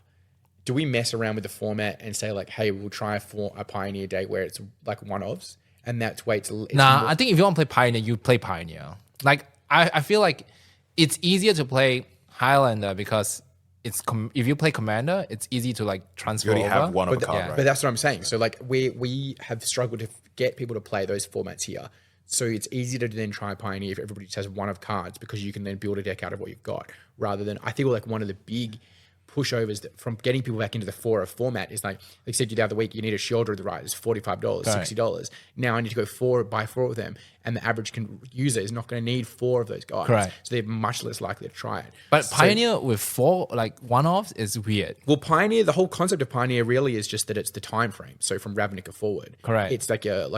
do we mess around with the format and say like, hey, we'll try for a Pioneer day where it's like one-offs, and that's way it's I think if you want to play Pioneer, you play Pioneer. Like I feel like it's easier to play Highlander because if you play Commander, it's easy to like transfer You already over. have one of a card, right? But that's what I'm saying. So like we have struggled to get people to play those formats here. So it's easy to then try Pioneer if everybody just has one of cards because you can then build a deck out of what you've got. Rather than, I think like one of the big pushovers from getting people back into the 4 format is like said you the other week, you need a Shield of the Right, it's $45, $60. Now I need to go buy 4 of them, and the average user is not going to need 4 of those guys. Correct. So they're much less likely to try it. But Pioneer with 4 like one-offs is weird. Well, Pioneer, the whole concept of Pioneer really is just that it's the time frame. So from Ravnica forward, correct. It's like a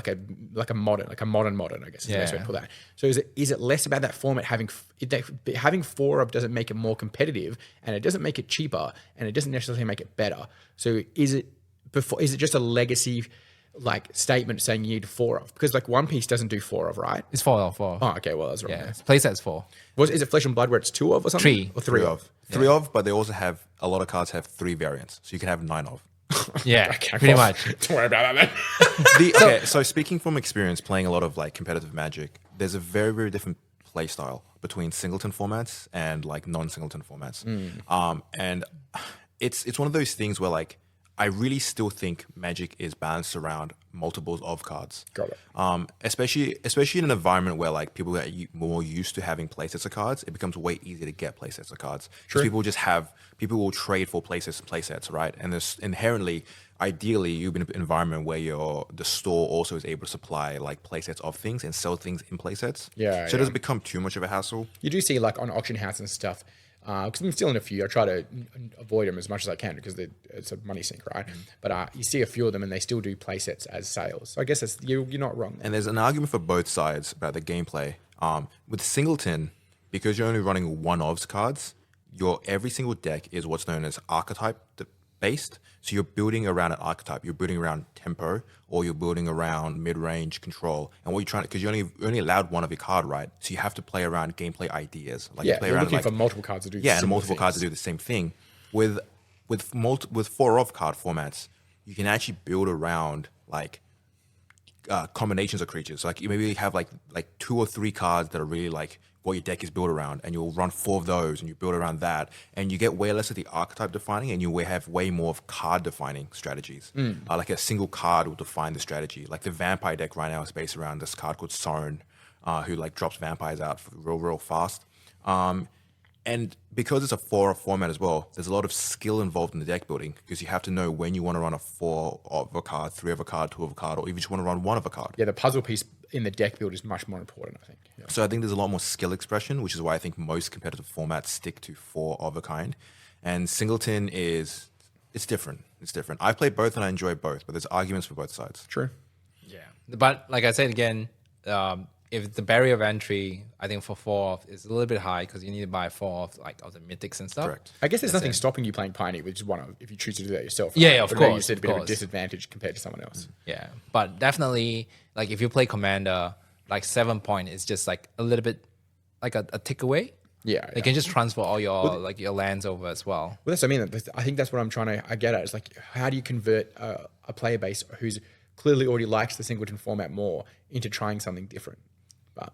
modern, I guess is the best way to put that. So is it less about that format having 4 of doesn't make it more competitive, and it doesn't make it cheaper, and it doesn't necessarily make it better. So is it just a legacy like statement saying you need 4 of? Because like One Piece doesn't do 4 of, right? It's 4 of 4. Oh, okay, well that's wrong. Yeah, playset's 4. Is it Flesh and Blood where it's 2 of or something? 3. Or 3 of. 3 of, but they also have a lot of cards have 3 variants, so you can have 9 of. Yeah, Okay, pretty well, much. Don't worry about that then. Okay, so speaking from experience playing a lot of like competitive Magic, there's a very, very different play style between singleton formats and like non-singleton formats. And it's one of those things where like I really still think Magic is balanced around multiples of cards. Got it. Especially in an environment where like people are more used to having playsets of cards, it becomes way easier to get playsets of cards. Because people will trade for playsets, right? And there's inherently, ideally, you've been in an environment where the store also is able to supply like playsets of things and sell things in playsets. Yeah, So it doesn't become too much of a hassle. You do see like on auction house and stuff, because I'm still in a few. I try to avoid them as much as I can because it's a money sink, right? But you see a few of them and they still do play sets as sales. So I guess you're not wrong. And there's an argument for both sides about the gameplay. With Singleton, because you're only running one-ofs cards, your every single deck is what's known as archetype based. So you're building around an archetype. You're building around tempo, or you're building around mid-range control. And what you're trying to, because you're only allowed one of your card, right? So you have to play around gameplay ideas. Like you play you're around looking like, for multiple cards to do. and similar multiple cards to things. do the same thing. With 4-of card formats, you can actually build around like combinations of creatures. So like you maybe have like 2 or 3 cards that are really like what your deck is built around, and you'll run 4 of those and you build around that, and you get way less of the archetype defining, and you will have way more of card defining strategies. Like a single card will define the strategy. Like the vampire deck right now is based around this card called Soren, who like drops vampires out real fast. And because it's a 4 format as well, there's a lot of skill involved in the deck building, because you have to know when you want to run a 4 of a card, 3 of a card, 2 of a card, or even just want to run 1 of a card. Yeah, the puzzle piece in the deck build is much more important, I think. Yeah. So I think there's a lot more skill expression, which is why I think most competitive formats stick to 4 of a kind. And Singleton it's different. It's different. I've played both and I enjoy both, but there's arguments for both sides. True. Yeah, but like I said again, if the barrier of entry, I think for 4 is a little bit high because you need to buy 4 of the mythics and stuff. Correct. I guess there's nothing stopping you playing Pioneer, which is one of, if you choose to do that yourself. Yeah, right? yeah, of But maybe you course, said a of bit of a course. disadvantage compared to someone else. Yeah, but definitely, like if you play Commander, like 7 point is just like a little bit like a tick away. Yeah, You yeah. can just transfer all your like your lands over as well. Well, that's what I mean. I think that's what I'm trying to get at. It's like, how do you convert a player base who's clearly already likes the singleton format more into trying something different? But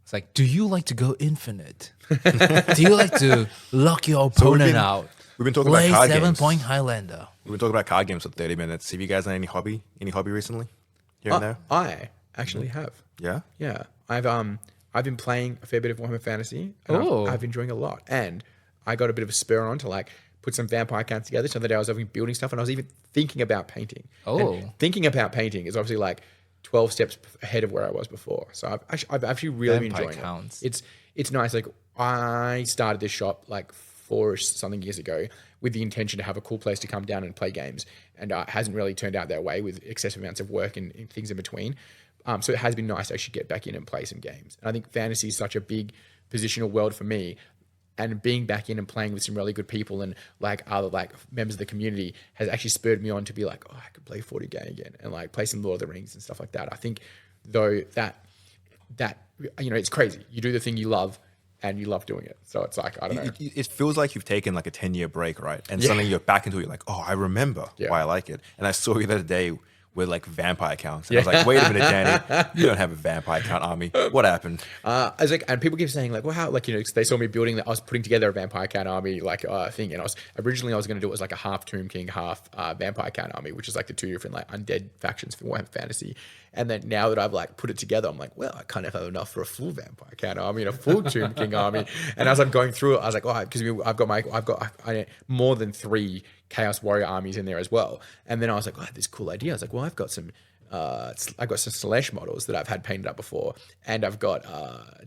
It's like, do you like to go infinite? Do you like to lock your opponent out? We've been talking about Play card 7 games. point Highlander. We've been talking about card games for 30 minutes. Have you guys done any hobby recently? Here and there? I actually have. Yeah? Yeah, I've been playing a fair bit of Warhammer Fantasy, and Oh. I've been enjoying a lot. And I got a bit of a spur on to like put some vampire counts together. So the other day I was even building stuff, and I was even thinking about painting. Oh. And thinking about painting is obviously like 12 steps ahead of where I was before. So I've actually really been Vampire enjoying counts. it. It's nice. Like I started this shop like 4-ish something years ago with the intention to have a cool place to come down and play games, and it hasn't really turned out that way with excessive amounts of work and things in between. So it has been nice to actually get back in and play some games. And I think fantasy is such a big positional world for me, and being back in and playing with some really good people and like other like members of the community has actually spurred me on to be like, oh, I could play 40K again and like play some Lord of the Rings and stuff like that. I think though that it's crazy. You do the thing you love and you love doing it. So it's like, I don't know. It feels like you've taken like a 10-year break, right? And suddenly you're back into it. You're like, oh, I remember why I like it. And I saw you the other day with like vampire counts. And I was like, wait a minute, Danny, you don't have a vampire count army. What happened? I was like, and people keep saying like, well, how, like, they saw me building that. I was putting together a vampire count army, like thing. And I was going to do it as like a half Tomb King, half vampire count army, which is like the 2 different like undead factions for Warhammer Fantasy. And then now that I've like put it together, I'm like, well, I kind of have enough for a full vampire count army and a full Tomb King army. And as I'm going through it, I was like, oh, because I've got more than 3 Chaos Warrior armies in there as well. And then I was like, oh, I had this cool idea. I was like, well, I've got some Slash models that I've had painted up before, and I've got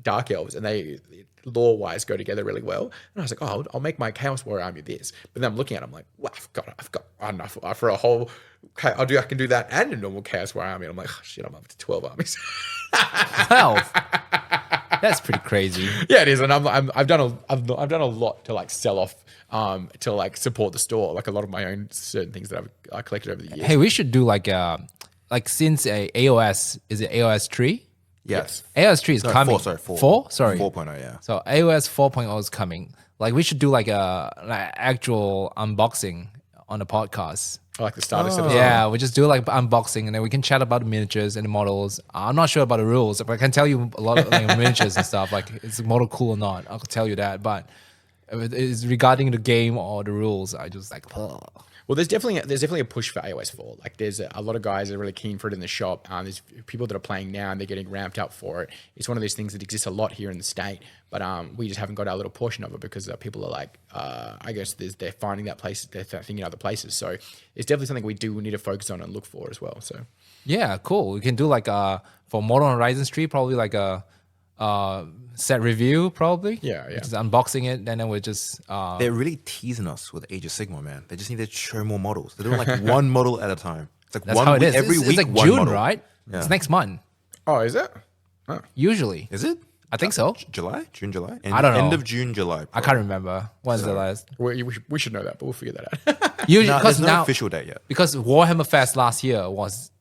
Dark Elves, and they lore-wise go together really well. And I was like, oh, I'll make my Chaos Warrior army this. But then I'm looking at it, I'm like, well, I've got enough for a whole. I can do that and a normal Chaos Warrior army. And I'm like, oh, shit, I'm up to 12 armies. 12. That's pretty crazy. Yeah, it is, and I've done a lot to like sell off, to like support the store, like a lot of my own certain things that I've collected over the years. Hey, we should do like since AOS, is it AOS 3? Yes. AOS 3 is No, coming. 4, sorry. 4? Sorry. 4.0, yeah. So AOS 4.0 is coming. Like we should do like a actual unboxing on the podcast. for like the starter set. Yeah, we just do like unboxing, and then we can chat about the miniatures and the models. I'm not sure about the rules, but I can tell you a lot of like, miniatures and stuff. Like, is the model cool or not? I'll tell you that. But it's regarding the game or the rules, I just like. Ugh. Well, there's definitely a push for AOS 4. Like, there's a lot of guys that are really keen for it in the shop. There's people that are playing now and they're getting ramped up for it. It's one of those things that exists a lot here in the state, but we just haven't got our little portion of it because people are like, I guess they're finding that place, they're thinking other places. So it's definitely something we do need to focus on and look for as well. So Yeah, cool. We can do like for Modern Horizon 3, probably like a set review, probably. Yeah. Just unboxing it, and then we're just. They're really teasing us with Age of Sigmar, man. They just need to show more models. They're doing like one model at a time. It's like That's one how it is. every It's week. like one June, model. right? Yeah. It's next month. Oh, is it? Usually. Is it? I think so. July? June, July? I don't know. End of June, July. I can't remember. When's the last? We should know that, but we'll figure that out. Usually, No, because there's no now official date yet. because Warhammer Fest last year was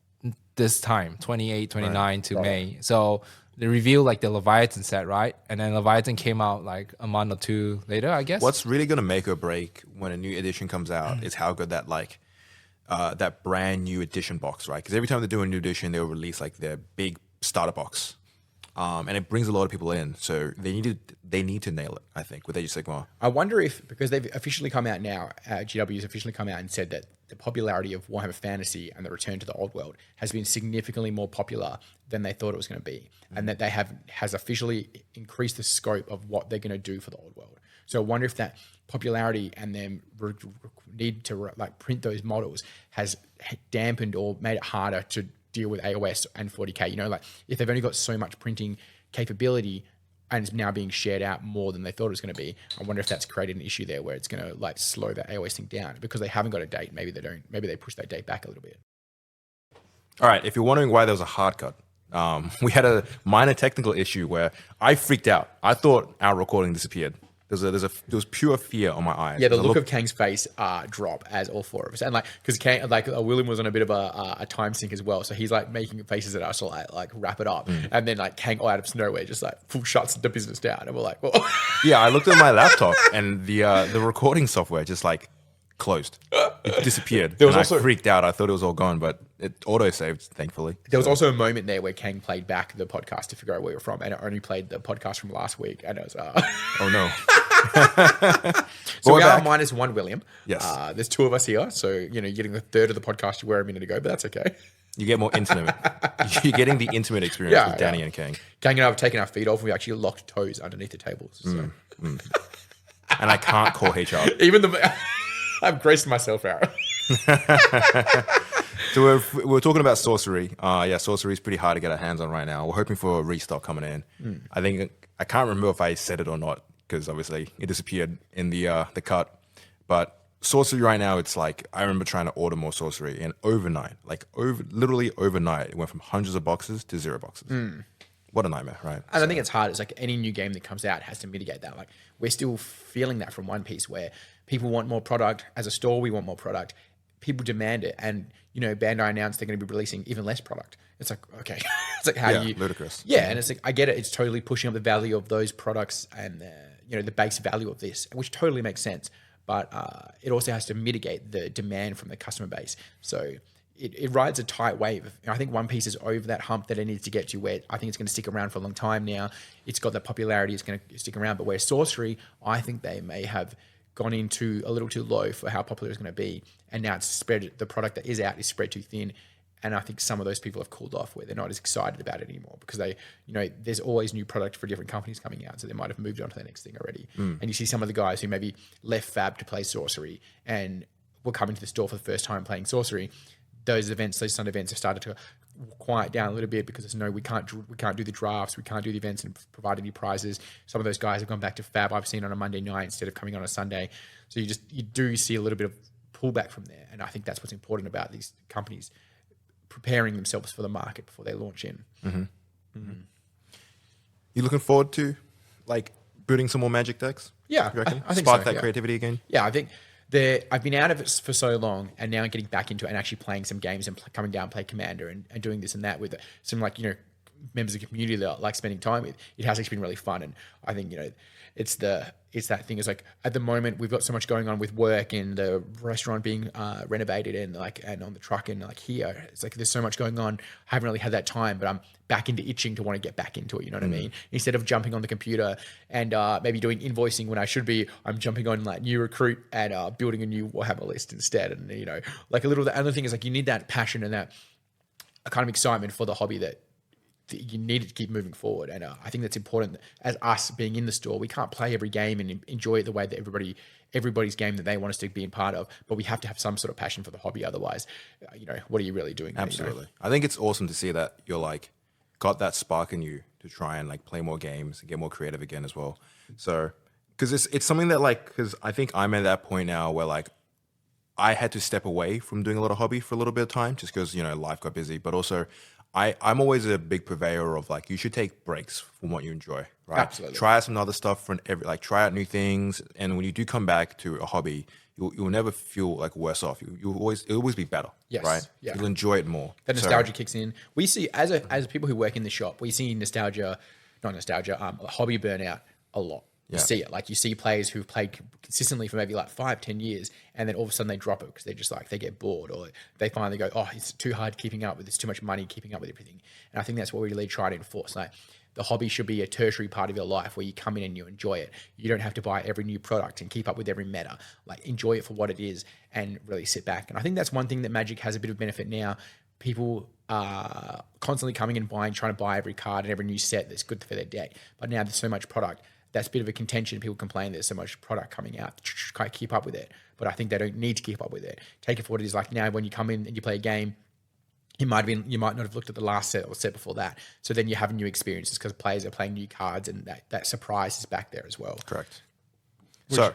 this time, 28, 29 to May. So they revealed like the Leviathan set, right? And then Leviathan came out like a month or two later, I guess. What's really gonna make or break when a new edition comes out is how good that that brand new edition box, right? Because every time they do a new edition, they'll release like their big starter box, and it brings a lot of people in. So they need to nail it, I think, with Age of Sigmar. I wonder if, because they've officially come out now, GW's officially come out and said that the popularity of Warhammer Fantasy and the return to the old world has been significantly more popular than they thought it was going to be, and that they has officially increased the scope of what they're going to do for the old world. So I wonder if that popularity and them need to like print those models has dampened or made it harder to deal with AOS and 40k. You know, like if they've only got so much printing capability and it's now being shared out more than they thought it was going to be, I wonder if that's created an issue there where it's going to like slow that AOS thing down because they haven't got a date. Maybe they don't. Maybe they push that date back a little bit. All right, if you're wondering why there was a hard cut, we had a minor technical issue where I freaked out. I thought our recording disappeared. There was pure fear on my eyes. Yeah, the look of Kang's face drop as all four of us, and like because Kang, like William was on a bit of a time sink as well, so he's like making faces at us to like wrap it up, and then like Kang out of nowhere just like full shuts the business down, and we're like, well. Yeah, I looked at my laptop and the recording software just like closed. It disappeared. There was and also- I freaked out. I thought it was all gone, but it auto-saved, thankfully. There was also a moment there where Kang played back the podcast to figure out where you're from, and it only played the podcast from last week, and it was. Oh no. So we We're are back. -1 William. Yes. There's two of us here, so you know you're getting the third of the podcast you were a minute ago, but that's okay. You get more intimate. You're getting the intimate experience Yeah, with Danny yeah. and Kang. Kang and I have taken our feet off. We actually locked toes underneath the tables. So. And I can't call HR. Even the I've graced myself out. So we're talking about sorcery. Yeah, sorcery is pretty hard to get our hands on right now. We're hoping for a restock coming in. I can't remember if I said it or not because obviously it disappeared in the cut. But sorcery right now, it's like I remember trying to order more sorcery, and overnight, literally overnight, it went from hundreds of boxes to 0 boxes. What a nightmare, right? And I think it's hard. It's like any new game that comes out has to mitigate that. Like we're still feeling that from One Piece, where people want more product. As a store, we want more product. People demand it, and you know, Bandai announced they're going to be releasing even less product. It's like okay, it's like how Yeah, do you ludicrous. Yeah, and it's like I get it. It's totally pushing up the value of those products and you know the base value of this, which totally makes sense. But it also has to mitigate the demand from the customer base. So it rides a tight wave. I think One Piece is over that hump that it needs to get to, where I think it's going to stick around for a long time now. It's got that popularity. It's going to stick around. But where Sorcery, I think they may have gone into a little too low for how popular it's going to be. And now it's spread, the product that is out is spread too thin. And I think some of those people have cooled off where they're not as excited about it anymore because they, you know, there's always new product for different companies coming out. So they might have moved on to the next thing already. And you see some of the guys who maybe left Fab to play Sorcery and were coming to the store for the first time playing Sorcery. Those Sun events have started to quiet down a little bit because we can't do the drafts, we can't do the events and provide any prizes. Some of those guys have gone back to Fab. I've seen on a Monday night instead of coming on a Sunday. So you do see a little bit of pullback from there. And I think that's what's important about these companies preparing themselves for the market before they launch in. You looking forward to like building some more Magic decks? Yeah, You reckon? I think Spark so, that yeah. creativity again? Yeah, I think I've been out of it for so long, and now getting back into it and actually playing some games and coming down, play Commander and doing this and that with some like, you know, members of the community that I like spending time with. It has actually been really fun, and I think, you know, it's that thing. It's like at the moment we've got so much going on with work and the restaurant being renovated and on the truck and like here, it's like there's so much going on. I haven't really had that time, but I'm back into itching to want to get back into it. You know what I mean? Instead of jumping on the computer and maybe doing invoicing when I should be, I'm jumping on like new recruit and building a new Warhammer list instead. And like a little. The other thing is like you need that passion and that kind of excitement for the hobby that you need to keep moving forward. And I think that's important. As us being in the store, we can't play every game and enjoy it the way that everybody's game that they want us to be a part of, but we have to have some sort of passion for the hobby. Otherwise, what are you really doing? Absolutely. I think it's awesome to see that you're like got that spark in you to try and like play more games and get more creative again as well. So, because it's something that like, because I think I'm at that point now where like I had to step away from doing a lot of hobby for a little bit of time just because, life got busy, but also I'm always a big purveyor of like, you should take breaks from what you enjoy, right? Absolutely. Try out some other stuff try out new things. And when you do come back to a hobby, you'll never feel like worse off. It'll always be better, Yes. right? Yeah. You'll enjoy it more. That nostalgia kicks in. We see as people who work in the shop, we see hobby burnout a lot. You see it. Like you see players who've played consistently for maybe like 5-10 years, and then all of a sudden they drop it because they're just like, they get bored, or they finally go, oh, it's too hard keeping up with, it's too much money keeping up with everything. And I think that's what we really try to enforce. Like the hobby should be a tertiary part of your life where you come in and you enjoy it. You don't have to buy every new product and keep up with every meta. Like enjoy it for what it is and really sit back. And I think that's one thing that Magic has a bit of benefit now. People are constantly coming and trying to buy every card and every new set that's good for their deck. But now there's so much product. That's a bit of a contention. People complain there's so much product coming out. Can't keep up with it. But I think they don't need to keep up with it. Take it for what it is. Like now when you come in and you play a game, you might not have looked at the last set or set before that. So then you have new experiences because players are playing new cards and that surprise is back there as well. Correct. So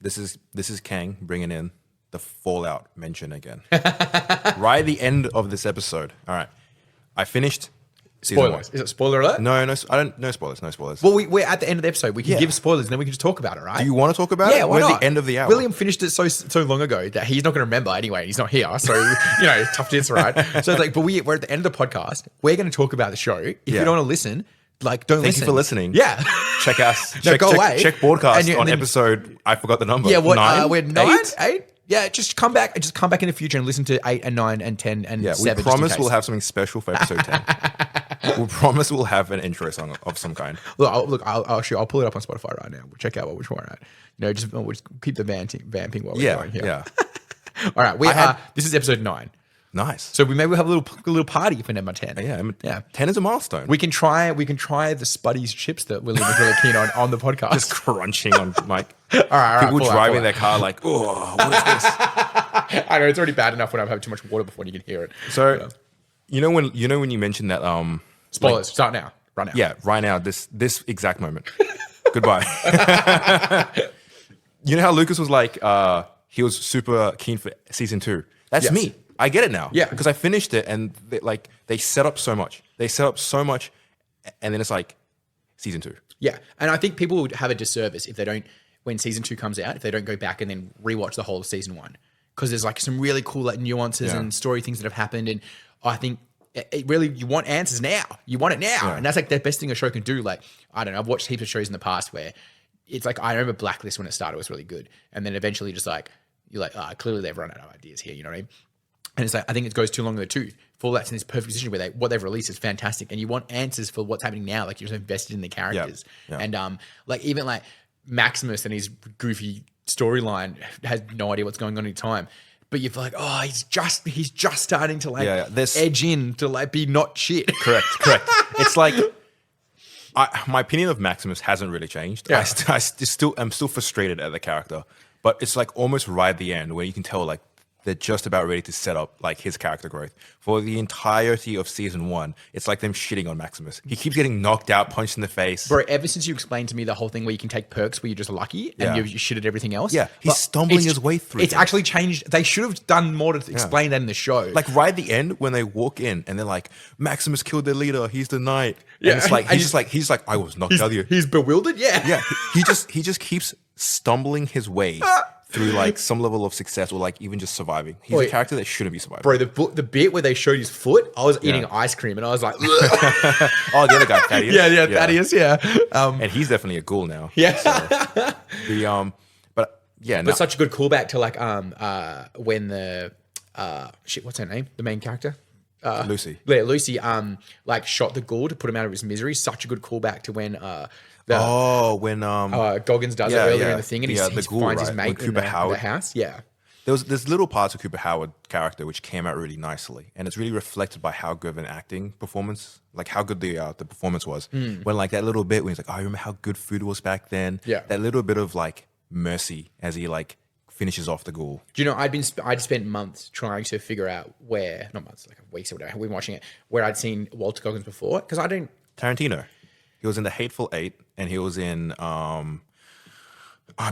this is Kang bringing in the Fallout mention again. Right at the end of this episode. All right. I finished season 1. Spoilers. Is it spoiler alert? No, I don't. No spoilers. No spoilers. Well, we're at the end of the episode. We can give spoilers and then we can just talk about it, right? Do you want to talk about it? Yeah, why We're not? at the end of the hour. William finished it so long ago that he's not going to remember anyway. He's not here, so tough tits, right? So it's like, but we're at the end of the podcast. We're going to talk about the show. If you don't want to listen, like don't listen. Thank you for listening. Yeah, check us. Go away. Check Boardcast on episode. I forgot the number. Yeah, what? 9? We're 9, 8. Yeah, just come back in the future and listen to 8 and 9 and 10 and 7. We promise we'll have something special for episode 10. We promise we'll have an intro song of some kind. Look, I'll pull it up on Spotify right now. We'll check out which one. Right? We'll just keep the vamping while we're going here. Yeah. All right, this is episode 9. Nice. So we maybe have a little party for number 10. Yeah. 10 is a milestone. We can try the Spuddies chips that William was really keen on the podcast. Just crunching on Mike. All right, people driving their car like, oh, what is this? I know it's already bad enough when I've had too much water before and you can hear it. So, when you mentioned that spoilers, start now. Right now. Yeah, right now, this exact moment. Goodbye. You know how Lucas was like, he was super keen for season 2. That's me. I get it now. Yeah. Because I finished it and they set up so much. And then it's like season 2. Yeah. And I think people would have a disservice if they don't, when season 2 comes out, if they don't go back and then rewatch the whole of season 1. Because there's like some really cool like nuances and story things that have happened. And I think it really, you want answers now. You want it now. Yeah. And that's like the best thing a show can do. Like, I don't know, I've watched heaps of shows in the past where it's like, I remember Blacklist when it started was really good. And then eventually just like, you're like, clearly they've run out of ideas here. You know what I mean? And it's like, I think it goes too long in the tooth. Fallout's in this perfect position where what they've released is fantastic. And you want answers for what's happening now. Like you're so invested in the characters. Yeah. And like even like Maximus and his goofy storyline has no idea what's going on any time. But you're like, oh, he's just starting to like edge in to like be not shit. Correct. It's like, my opinion of Maximus hasn't really changed. Yeah. I'm still frustrated at the character. But it's like almost right at the end where you can tell like they're just about ready to set up like his character growth. For the entirety of season 1, it's like them shitting on Maximus. He keeps getting knocked out, punched in the face. Bro, ever since you explained to me the whole thing where you can take perks where you're just lucky and you shit at everything else. Yeah, he's stumbling his way through. It's actually changed. They should have done more to explain that in the show. Like right at the end when they walk in and they're like, Maximus killed their leader. He's the knight. Yeah. And it's like, he's like, I was knocked out of you. He's bewildered. Yeah. Yeah. He just keeps stumbling his way through like some level of success or like even just surviving. He's a character that shouldn't be surviving. Bro, the bit where they showed his foot, I was eating ice cream and I was like, Oh, the other guy, Thaddeus. yeah, Thaddeus, yeah. And he's definitely a ghoul now. Yeah. So, But such a good callback to like when the what's her name? The main character? Lucy. Yeah, Lucy like shot the ghoul to put him out of his misery. Such a good callback to when when Goggins does it earlier in the thing and he ghoul, finds his right? mate When in Cooper the Howard. house. Yeah. There's little parts of Cooper Howard character which came out really nicely, and it's really reflected by how good of an acting performance, like how good the performance was. When like that little bit when he's like, I remember how good food was back then. Yeah. That little bit of like mercy as he like finishes off the ghoul. Do you know, I'd spent months trying to figure out where, not months, like weeks or whatever, we've been watching it, where I'd seen Walter Goggins before. Because I didn't. Tarantino. He was in The Hateful Eight, and he was in, I'm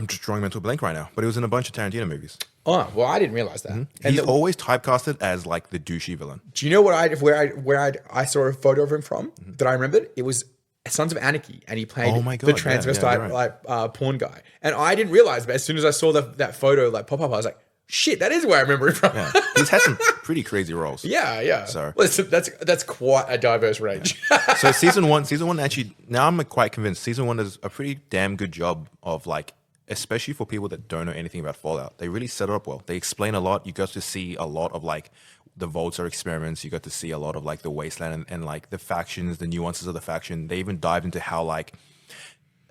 just drawing mental blank right now, but he was in a bunch of Tarantino movies. Oh, well, I didn't realize that. And He's always typecasted as like the douchey villain. do you know what I saw a photo of him from that I remembered? It was Sons of Anarchy, and he played Oh my God, the yeah, transvestite you're right. like porn guy. And I didn't realize, but as soon as I saw that photo like pop up, I was like, shit, that is where I remember him from. Yeah. He's had some pretty crazy roles. Yeah. So- well, that's quite a diverse range. So season one actually, now I'm quite convinced season one does a pretty damn good job of like, especially for people that don't know anything about Fallout. They really set it up well. They explain a lot. You got to see a lot of like the Volta experiments. You got to see a lot of like the Wasteland and like the factions, the nuances of the faction. They even dived into how like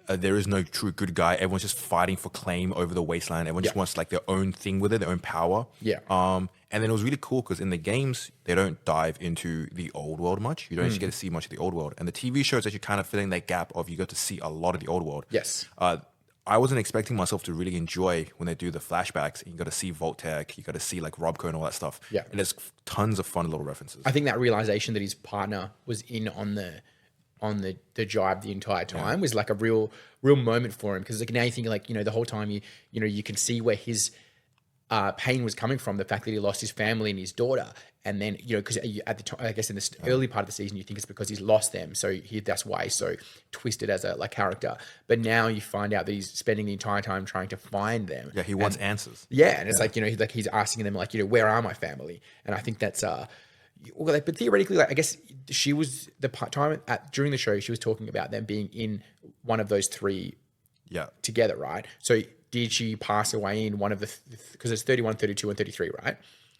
there is no true good guy. Everyone's just fighting for claim over the Wasteland. Everyone just wants like their own thing with it, their own power. Yeah. And then it was really cool because in the games, they don't dive into the old world much. You don't actually get to see much of the old world. And the TV shows actually kind of filling that gap of you got to see a lot of the old world. Yes. I wasn't expecting myself to really enjoy when they do the flashbacks. And you got to see Voltec, you got to see like Robco and all that stuff. Yeah. And there's tons of fun little references. I think that realization that his partner was in on the jibe the entire time was like a real moment for him, because like now you think like, you know, the whole time you can see where his pain was coming from, the fact that he lost his family and his daughter. And then, you know, because at the time, I guess in the early part of the season, you think it's because he's lost them. So that's why he's so twisted as a like character. But now you find out that he's spending the entire time trying to find them. Yeah, he wants answers. Yeah. And it's like, you know, he's asking them like, you know, where are my family? And I think that's, but theoretically, like, I guess she was during the show, she was talking about them being in one of those three together, right? So did she pass away in one of the, because it's 31, 32, and 33, right?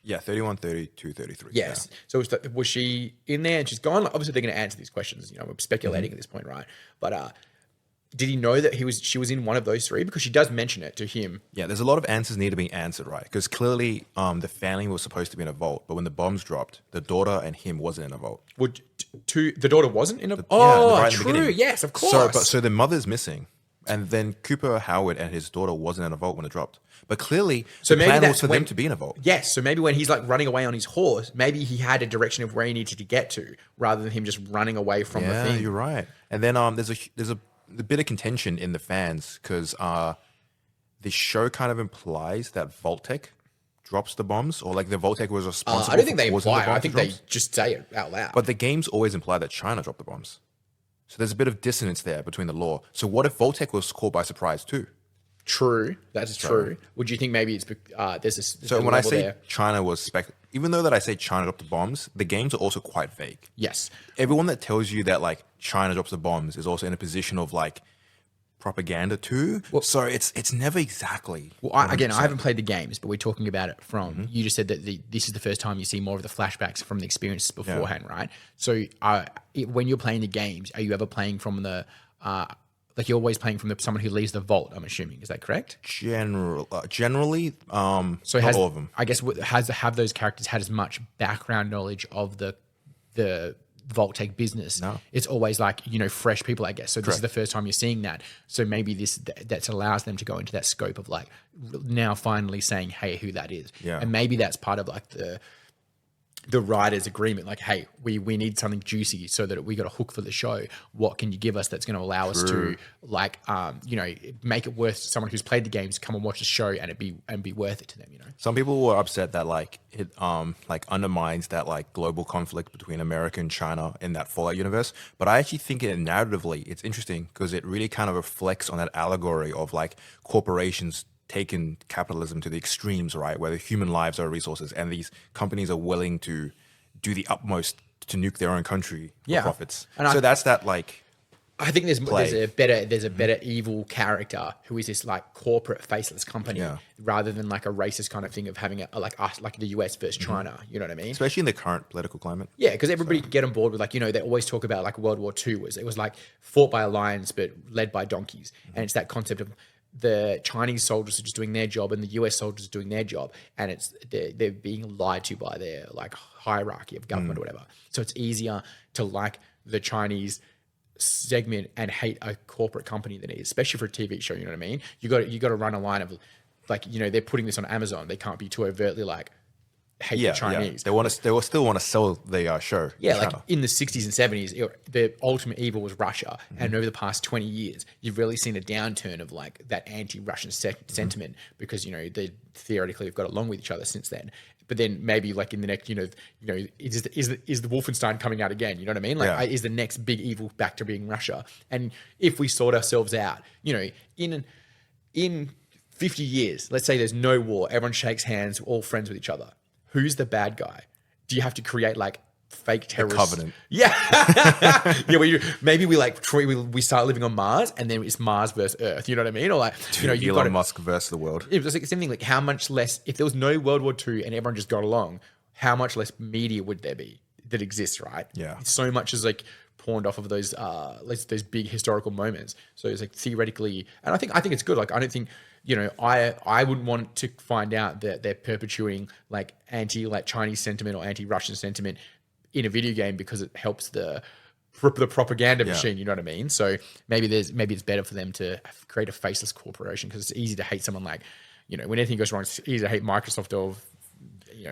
Yeah, 31, 32, 33. Yes. Yeah. So was she in there and she's gone? Like, obviously, they're going to answer these questions. You know, we're speculating at this point, right? But did he know that she was in one of those three? Because she does mention it to him. Yeah, there's a lot of answers need to be answered, right? Because clearly the family was supposed to be in a vault, but when the bombs dropped, the daughter and him wasn't in a vault. The daughter wasn't in a... right in the true. beginning. Yes, of course. So the mother's missing. And then Cooper Howard and his daughter wasn't in a vault when it dropped. But clearly, the plan was for them to be in a vault. Yes. So maybe when he's like running away on his horse, maybe he had a direction of where he needed to get to, rather than him just running away from the thing. Yeah, you're right. And then there's a bit of contention in the fans because the show kind of implies that Voltec drops the bombs, or like the Voltec was responsible. I don't think they for causing imply the it. I bomb think drops. they just say it out loud. But the games always imply that China dropped the bombs. So there's a bit of dissonance there between the lore. So what if Voltec was caught by surprise too? True, that's true. Would you think maybe it's there's this? So when I say China was even though that I say China dropped the bombs, the games are also quite vague. Yes, Everyone that tells you that like China drops the bombs is also in a position of like propaganda too. So it's never exactly. Well, I haven't played the games, but we're talking about it from. You just said that this is the first time you see more of the flashbacks from the experiences beforehand, right? So when you're playing the games, are you ever playing from the? Like you're always playing from someone who leaves the vault. I'm assuming, is that correct? Generally, So not all of them. I guess have those characters had as much background knowledge of the Vault-Tec business? No. It's always like, you know, fresh people, I guess. So this is the first time you're seeing that. So maybe that allows them to go into that scope of like now finally saying, hey, who that is. Yeah. And maybe that's part of like the writer's agreement, like, hey, we need something juicy so that we got a hook for the show. What can you give us that's going to allow us to, like, you know, make it worth someone who's played the games come and watch the show and be worth it to them, you know? Some people were upset that like it like undermines that like global conflict between America and China in that Fallout universe. But I actually think narratively it's interesting because it really kind of reflects on that allegory of like corporations taken capitalism to the extremes, right? Where the human lives are resources, and these companies are willing to do the utmost to nuke their own country for profits. And so that's that like. I think there's a better Mm-hmm. evil character who is this like corporate faceless company rather than like a racist kind of thing of having like us, like the US versus China. You know what I mean? Especially in the current political climate. Yeah, because everybody can get on board with like, they always talk about like World War II was like fought by lions but led by donkeys. And it's that concept of the Chinese soldiers are just doing their job and the US soldiers are doing their job, and they're being lied to by their like hierarchy of government or whatever. So it's easier to like the Chinese segment and hate a corporate company than it is, especially for a TV show. You know what I mean? You got to run a line of like, they're putting this on Amazon. They can't be too overtly like hate the Chinese. They will still want to sell the show. Yeah, like in the 60s and 70s, the ultimate evil was Russia. And over the past 20 years, you've really seen a downturn of like that anti-Russian sentiment because, they theoretically have got along with each other since then. But then maybe like in the next, is the Wolfenstein coming out again? You know what I mean? Like, is the next big evil back to being Russia? And if we sort ourselves out, in 50 years, let's say there's no war, everyone shakes hands, we're all friends with each other. Who's the bad guy? Do you have to create like fake terrorists? Covenant. Yeah. Maybe we start living on Mars and then it's Mars versus Earth. You know what I mean? Or like, Elon Musk versus the world. It was like the same thing. Like how much less, if there was no World War II and everyone just got along, how much less media would there be that exists, right? Yeah. So much is like pawned off of those big historical moments. So it's like theoretically, and I think it's good. Like I don't think, I wouldn't want to find out that they're perpetuating like Chinese sentiment or anti-Russian sentiment in a video game because it helps the propaganda machine. You know what I mean? So maybe it's better for them to create a faceless corporation because it's easy to hate someone like, when anything goes wrong, it's easy to hate Microsoft or.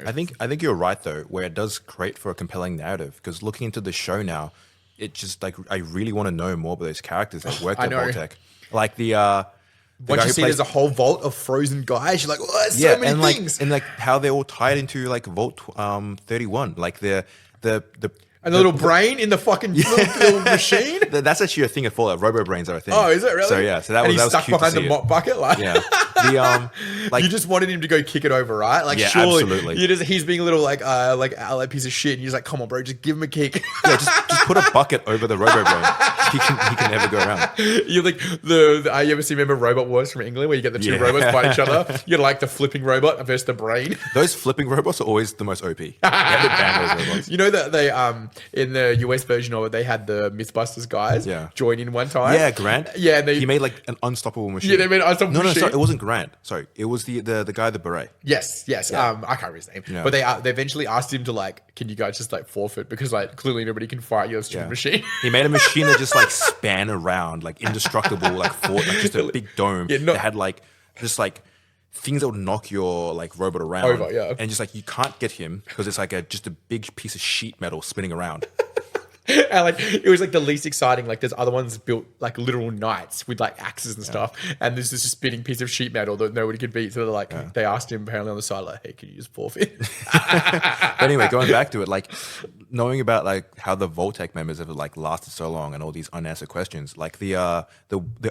I think you're right though, where it does create for a compelling narrative. Because looking into the show now, it just like I really want to know more about those characters that worked at Vault-Tec. Like the once you see there's a whole vault of frozen guys, you're like, oh, there's so many things. And like how they're all tied into like Vault 31, like the and the little brain in the fucking little machine. That's actually a thing at Fallout. Robo brains are a thing. Oh, is it really? So yeah, so that and was he's stuck cute behind to the see mop bucket, like the like you just wanted him to go kick it over, right? Like, yeah, surely absolutely. He's being a little like a piece of shit, and he's like, come on, bro, just give him a kick. Yeah, just put a bucket over the Robo brain. He can never go around. You're like you ever remember Robot Wars from England where you get the two robots fight each other? You're like the flipping robot versus the brain. Those flipping robots are always the most OP. You have to ban those robots. You know that they in the US version of it, they had the Mythbusters guys join in one time. Yeah, Grant. Yeah, and he made like an unstoppable machine. Yeah, they made an unstoppable machine. No, sorry, it wasn't Grant. Sorry, it was the guy with the beret. Yes. I can't remember his name, but they eventually asked him to like, can you guys just like forfeit because like clearly nobody can fight your stupid machine. He made a machine that just like span around, like indestructible, like fort, like just a big dome that had like just like things that would knock your like robot around over, and just like you can't get him because it's like just a big piece of sheet metal spinning around. And like it was like the least exciting. Like there's other ones built like literal knights with like axes and stuff, and this is a spinning piece of sheet metal that nobody could beat. So they're like they asked him apparently on the side like, "Hey, can you just forfeit?" But anyway, going back to it, like knowing about like how the Vault-Tec members have like lasted so long and all these unanswered questions, like the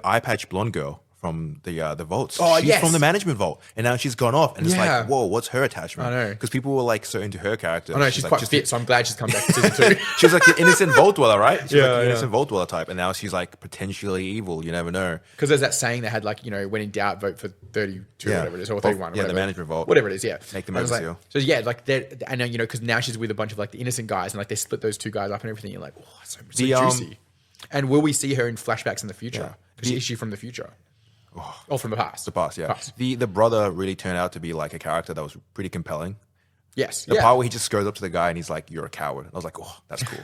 eye patch blonde girl from the vaults. Oh, she's from the management vault, and now she's gone off, and it's like, whoa, what's her attachment? I know, because people were like so into her character. I know she's like, quite fit, so I'm glad she's come back to season 2. She was like the innocent vault dweller, right? She's like the innocent vault dweller type, and now she's like potentially evil. You never know. Because there's that saying they had like, when in doubt, vote for 32 or whatever it is, or 31. Yeah, the management vault, whatever it is. Yeah, make them overseal. So yeah, like I know, because now she's with a bunch of like the innocent guys, and like they split those two guys up and everything. You're like, oh, so juicy. And will we see her in flashbacks in the future? Because is she from the future? Oh, from the past. The past, yeah. The brother really turned out to be like a character that was pretty compelling. Yes. The part where he just goes up to the guy and he's like, "You're a coward." I was like, "Oh, that's cool."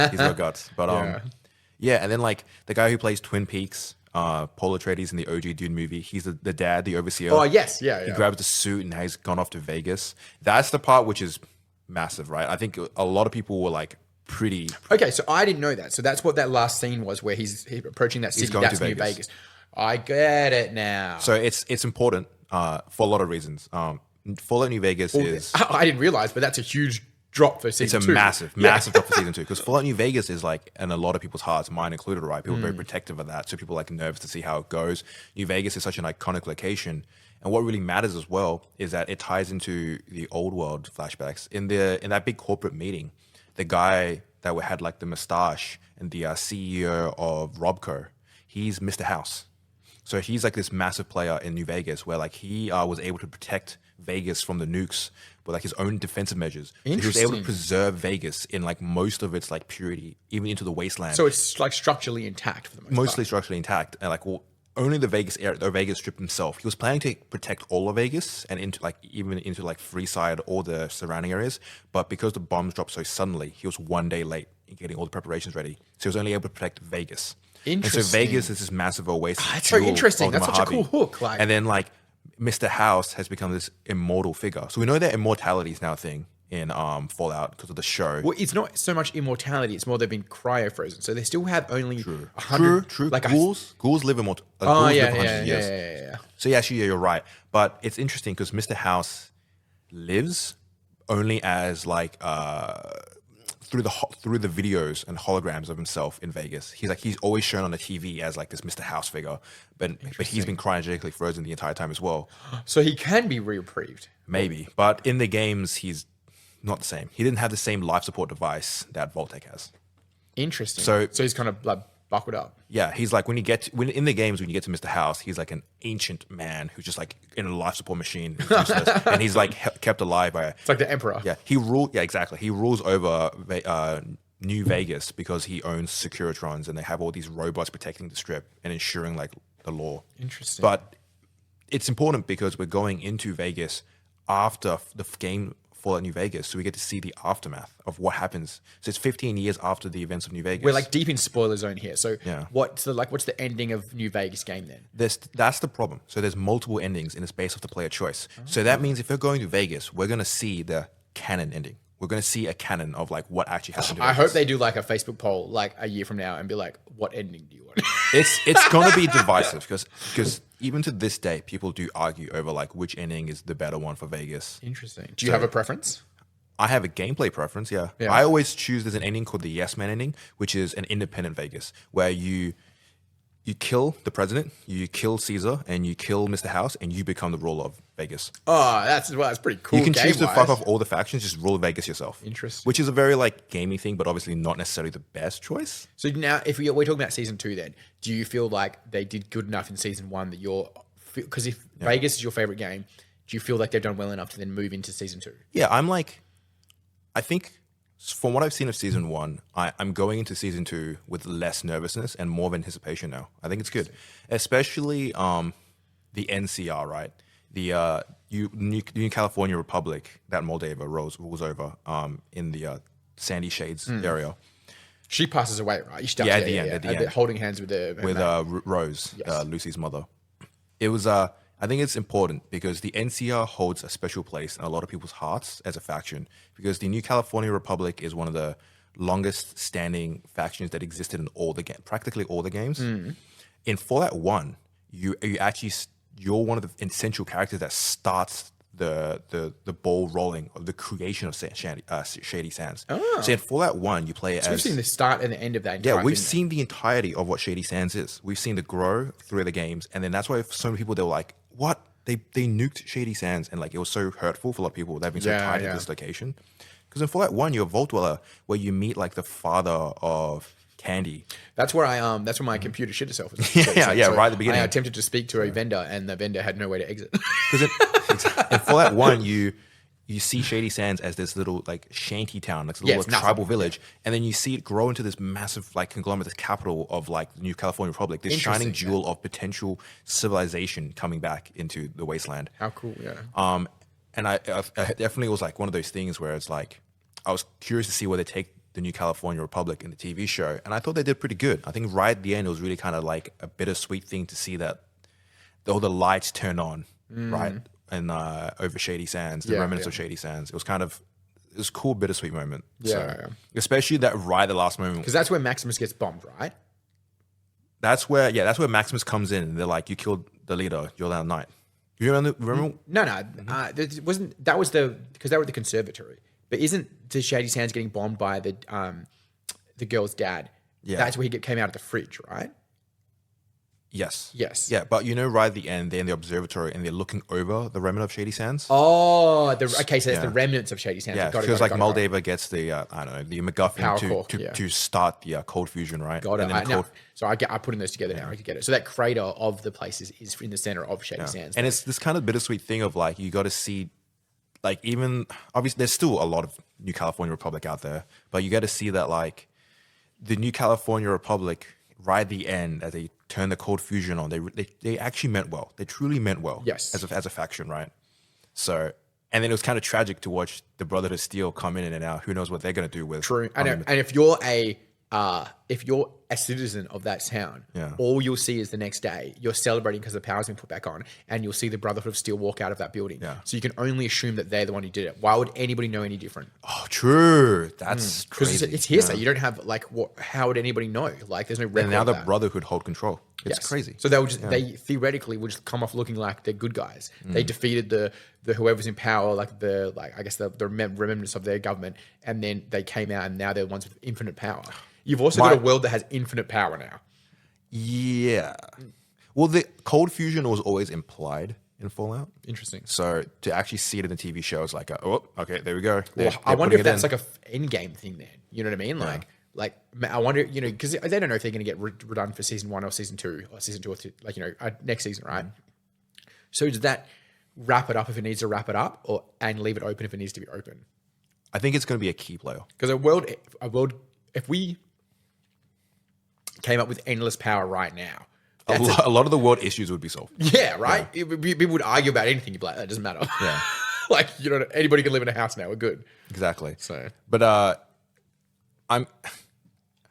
He's got guts. But and then like the guy who plays Twin Peaks, Paul Atreides in the OG Dune movie, he's the dad, the overseer. Oh yes, yeah. He grabs the suit and he's gone off to Vegas. That's the part which is massive, right? I think a lot of people were like pretty. Okay, so I didn't know that. So that's what that last scene was, where he's approaching that city. That's New Vegas. I get it now. So it's important for a lot of reasons. Fallout New Vegas is... I didn't realize, but that's a huge drop for season 2. It's a massive drop for season 2. Because Fallout New Vegas is like, in a lot of people's hearts, mine included, right? People are very protective of that. So people are like nervous to see how it goes. New Vegas is such an iconic location. And what really matters as well is that it ties into the old world flashbacks. In that big corporate meeting, the guy that had like the mustache and the CEO of Robco, he's Mr. House. So he's like this massive player in New Vegas where like he was able to protect Vegas from the nukes with like his own defensive measures. So he was able to preserve Vegas in like most of its like purity, even into the wasteland. So it's like structurally intact for the most Mostly part. structurally intact. And like, well, only the Vegas area, the Vegas Strip himself. He was planning to protect all of Vegas and into like even into like Freeside or the surrounding areas. But because the bombs dropped so suddenly, he was one day late in getting all the preparations ready. So he was only able to protect Vegas. Interesting. And so Vegas is this massive oasis. That's so interesting. That's such a cool hook. Like, and then like Mr. House has become this immortal figure. So we know that immortality is now a thing in Fallout because of the show. well, it's not so much immortality; it's more they've been cryo frozen, so they still have only 100. True. Like ghouls live immortal. Oh Ghouls yeah, live 100 yeah, years. yeah. So yeah, actually, yeah, you're right. But it's interesting because Mr. House lives only as like through the videos and holograms of himself in Vegas. He's always shown on the TV as like this Mr. House figure, but he's been cryogenically frozen the entire time as well. So he can be reprieved. Maybe, but in the games he's not the same. He didn't have the same life support device that Vault-Tec has. Interesting. So he's kind of like buckled up. Yeah, he's like when in the games when you get to Mr. House, he's like an ancient man who's just like in a life support machine, and he's like kept alive by. It's like the emperor. Yeah, he ruled. Yeah, exactly. He rules over New Vegas because he owns Securitrons, and they have all these robots protecting the strip and ensuring like the law. Interesting. But it's important because we're going into Vegas after the game Fallout New Vegas, so we get to see the aftermath of what happens. So it's 15 years after the events of New Vegas. We're like deep in spoiler zone here. So Yeah. what's the ending of New Vegas game then? That's the problem. So there's multiple endings and it's based off the player choice. So that means if we're going to Vegas, we're going to see the canon ending. We're going to see a canon of like what actually happened. I hope they do like a Facebook poll like a year from now and be like, what ending do you want? It's going to be divisive because even to this day, people do argue over like which ending is the better one for Vegas. Interesting. Do you have a preference? I have a gameplay preference, yeah. Yeah. I always choose there's an ending called the Yes Man ending, which is an independent Vegas where you kill the president, you kill Caesar, and you kill Mr. House, and you become the ruler of Vegas. Oh, that's pretty cool. You can choose to game-wise. fuck off all the factions, just rule Vegas yourself. Interesting. Which is a very like gaming thing, but obviously not necessarily the best choice. So now, if we're talking about season 2, then do you feel like they did good enough in season 1 that because if Vegas is your favorite game, do you feel like they've done well enough to then move into season 2? Yeah, I think from what I've seen of season 1, I'm going into season 2 with less nervousness and more of anticipation now. I think it's good, especially the NCR, right? The New California Republic that Moldova rules over in the Sandy Shades area. She passes away, right? She does, Yeah, at the end, at the end. holding hands with Rose, Yes. Lucy's mother. It was I think it's important because the NCR holds a special place in a lot of people's hearts as a faction because the New California Republic is one of the longest standing factions that existed in practically all the games. In Fallout 1, you're one of the essential characters that starts the ball rolling of the creation of Shady Sands. Oh. So in Fallout 1, you play So we've seen the start and the end of that. yeah, entire we've thing. seen the entirety of what Shady Sands is. We've seen the grow through the games, and then that's why for so many people they were like, "What? They nuked Shady Sands," and like it was so hurtful for a lot of people. They've been so tied to this location. Because in Fallout 1, you're a Vault Dweller, where you meet like the father of Candy. That's where that's where my computer shit itself. Yeah, right at the beginning. I attempted to speak to a vendor, and the vendor had no way to exit. Because in Fallout 1, you see Shady Sands as this little like shanty town, like this little it's nothing. tribal village, and then you see it grow into this massive like conglomerate, this capital of like the New California Republic, this shining Interesting, jewel of potential civilization coming back into the wasteland. How cool, yeah. And I definitely was like one of those things where it's like I was curious to see where they take the New California Republic in the TV show, and I thought they did pretty good. I think right at the end it was really kind of like a bittersweet thing to see that all the lights turn on, right, and over Shady Sands, the remnants of Shady Sands. It was a cool bittersweet moment. Yeah. Especially that right at the last moment. Because that's where Maximus gets bombed, right? That's where Maximus comes in and they're like, you killed the leader, you're now knight. You remember? No. It wasn't that was because they were at the conservatory. But isn't the Shady Sands getting bombed by the girl's dad? Yeah. That's where he came out of the fridge, right? Yes. Yes. Yeah, but right at the end, they're in the observatory and they're looking over the remnant of Shady Sands. Oh, okay. So it's Yeah. the remnants of Shady Sands. Yeah, Got it, because got it, like got it, got it. Moldava gets the I don't know, the MacGuffin Power to core, to, yeah. to start the cold fusion, right? Got it. And then the Now, cold, so I'm putting those together now. I get it. So that crater of the place is in the center of Shady Sands. and it's this kind of bittersweet thing of like you got to see, like even obviously there's still a lot of New California Republic out there, but you got to see that like the New California Republic right at the end as they turn the cold fusion on, they actually meant well. They truly meant well. Yes. As a faction, right? So, and then it was kind of tragic to watch the Brotherhood of Steel come in and out. Who knows what they're going to do with True. And if you're a citizen of that town, Yeah. all you'll see is the next day you're celebrating because the power's been put back on, and you'll see the Brotherhood of Steel walk out of that building. Yeah. So you can only assume that they're the one who did it. Why would anybody know any different? Oh, true. That's Because crazy. it's hearsay. You don't have like how would anybody know? Like there's no record. And now of the that. Brotherhood hold control. It's Yes. crazy. So they theoretically would just come off looking like they're good guys. They defeated the whoever's in power, I guess the remnants of their government, and then they came out and now they're the ones with infinite power. You've also got a world that has infinite power now. Yeah. Well, the cold fusion was always implied in Fallout. Interesting. So to actually see it in the TV show is like, oh, okay, there we go. Well, I wonder if that's like a end game thing then. You know what I mean? Like I wonder, because they don't know if they're going to get redone for season 1 or season 2 or season 2 or next season, right? So does that wrap it up if it needs to wrap it up, and leave it open if it needs to be open? I think it's going to be a key player. Because a world, if we came up with endless power right now, A lot of the world issues would be solved. yeah, right. People would argue about anything. You'd be like, that doesn't matter. Yeah. Like anybody can live in a house now. We're good. Exactly. So, But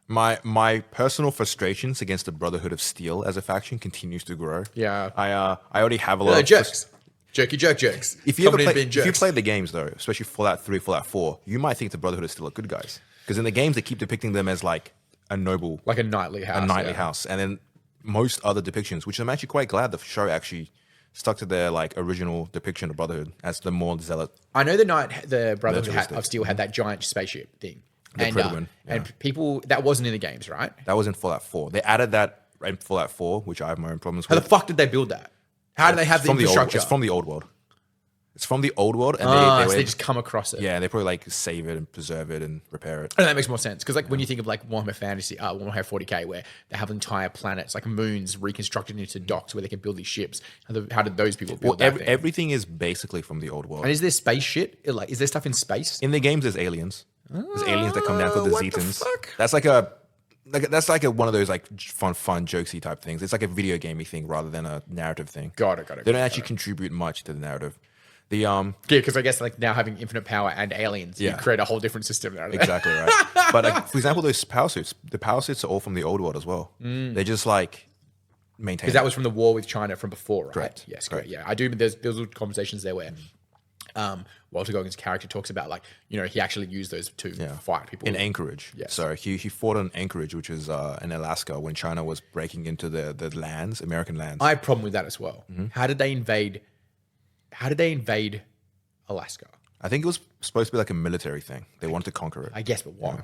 my personal frustrations against the Brotherhood of Steel as a faction continues to grow. Yeah. I already have a lot of jerks, jerky jerks. If you jerks. play the games though, especially Fallout 3, Fallout 4, you might think the Brotherhood is still a good guys. Because in the games they keep depicting them as like a noble, like a knightly house, house. And then most other depictions, which I'm actually quite glad the show actually stuck to their like original depiction of Brotherhood as the more zealot. I know the Brotherhood Militaristic. of Steel had that giant spaceship thing. And Predwin, and people, that wasn't in the games, right? That was in Fallout 4. They added that in Fallout 4, which I have my own problems How with. the fuck did they build that? How do they have the infrastructure? It's from the old world. It's from the old world, and so they just come across it. yeah, they probably like save it and preserve it and repair it. And that makes more sense because, like, when you think of like Warhammer Fantasy, Warhammer 40k, where they have entire planets, like moons, reconstructed into docks where they can build these ships. How did those people build that thing? Everything is basically from the old world. And is there space shit? Like, is there stuff in space? In the games, there's aliens. There's aliens that come down called the what the Zetans. fuck? That's like a one of those like fun jokesy type things. It's like a video gamey thing rather than a narrative thing. Got it. They don't actually contribute much to the narrative. The Yeah, because I guess like now having infinite power and aliens, you Yeah. create a whole different system there. exactly right. But like, for example, those power suits. The power suits are all from the old world as well. They just like maintain. Because that was from the war with China from before, right? Correct. Yes, Correct. correct. Yeah, I do. There's conversations there where Walter Goggins' character talks about like he actually used those to fight people in Anchorage. Yes. So he fought on Anchorage, which is in Alaska, when China was breaking into the lands, American lands. I have a problem with that as well. How did they invade Alaska? I think it was supposed to be like a military thing. They wanted to conquer it. I guess, but why?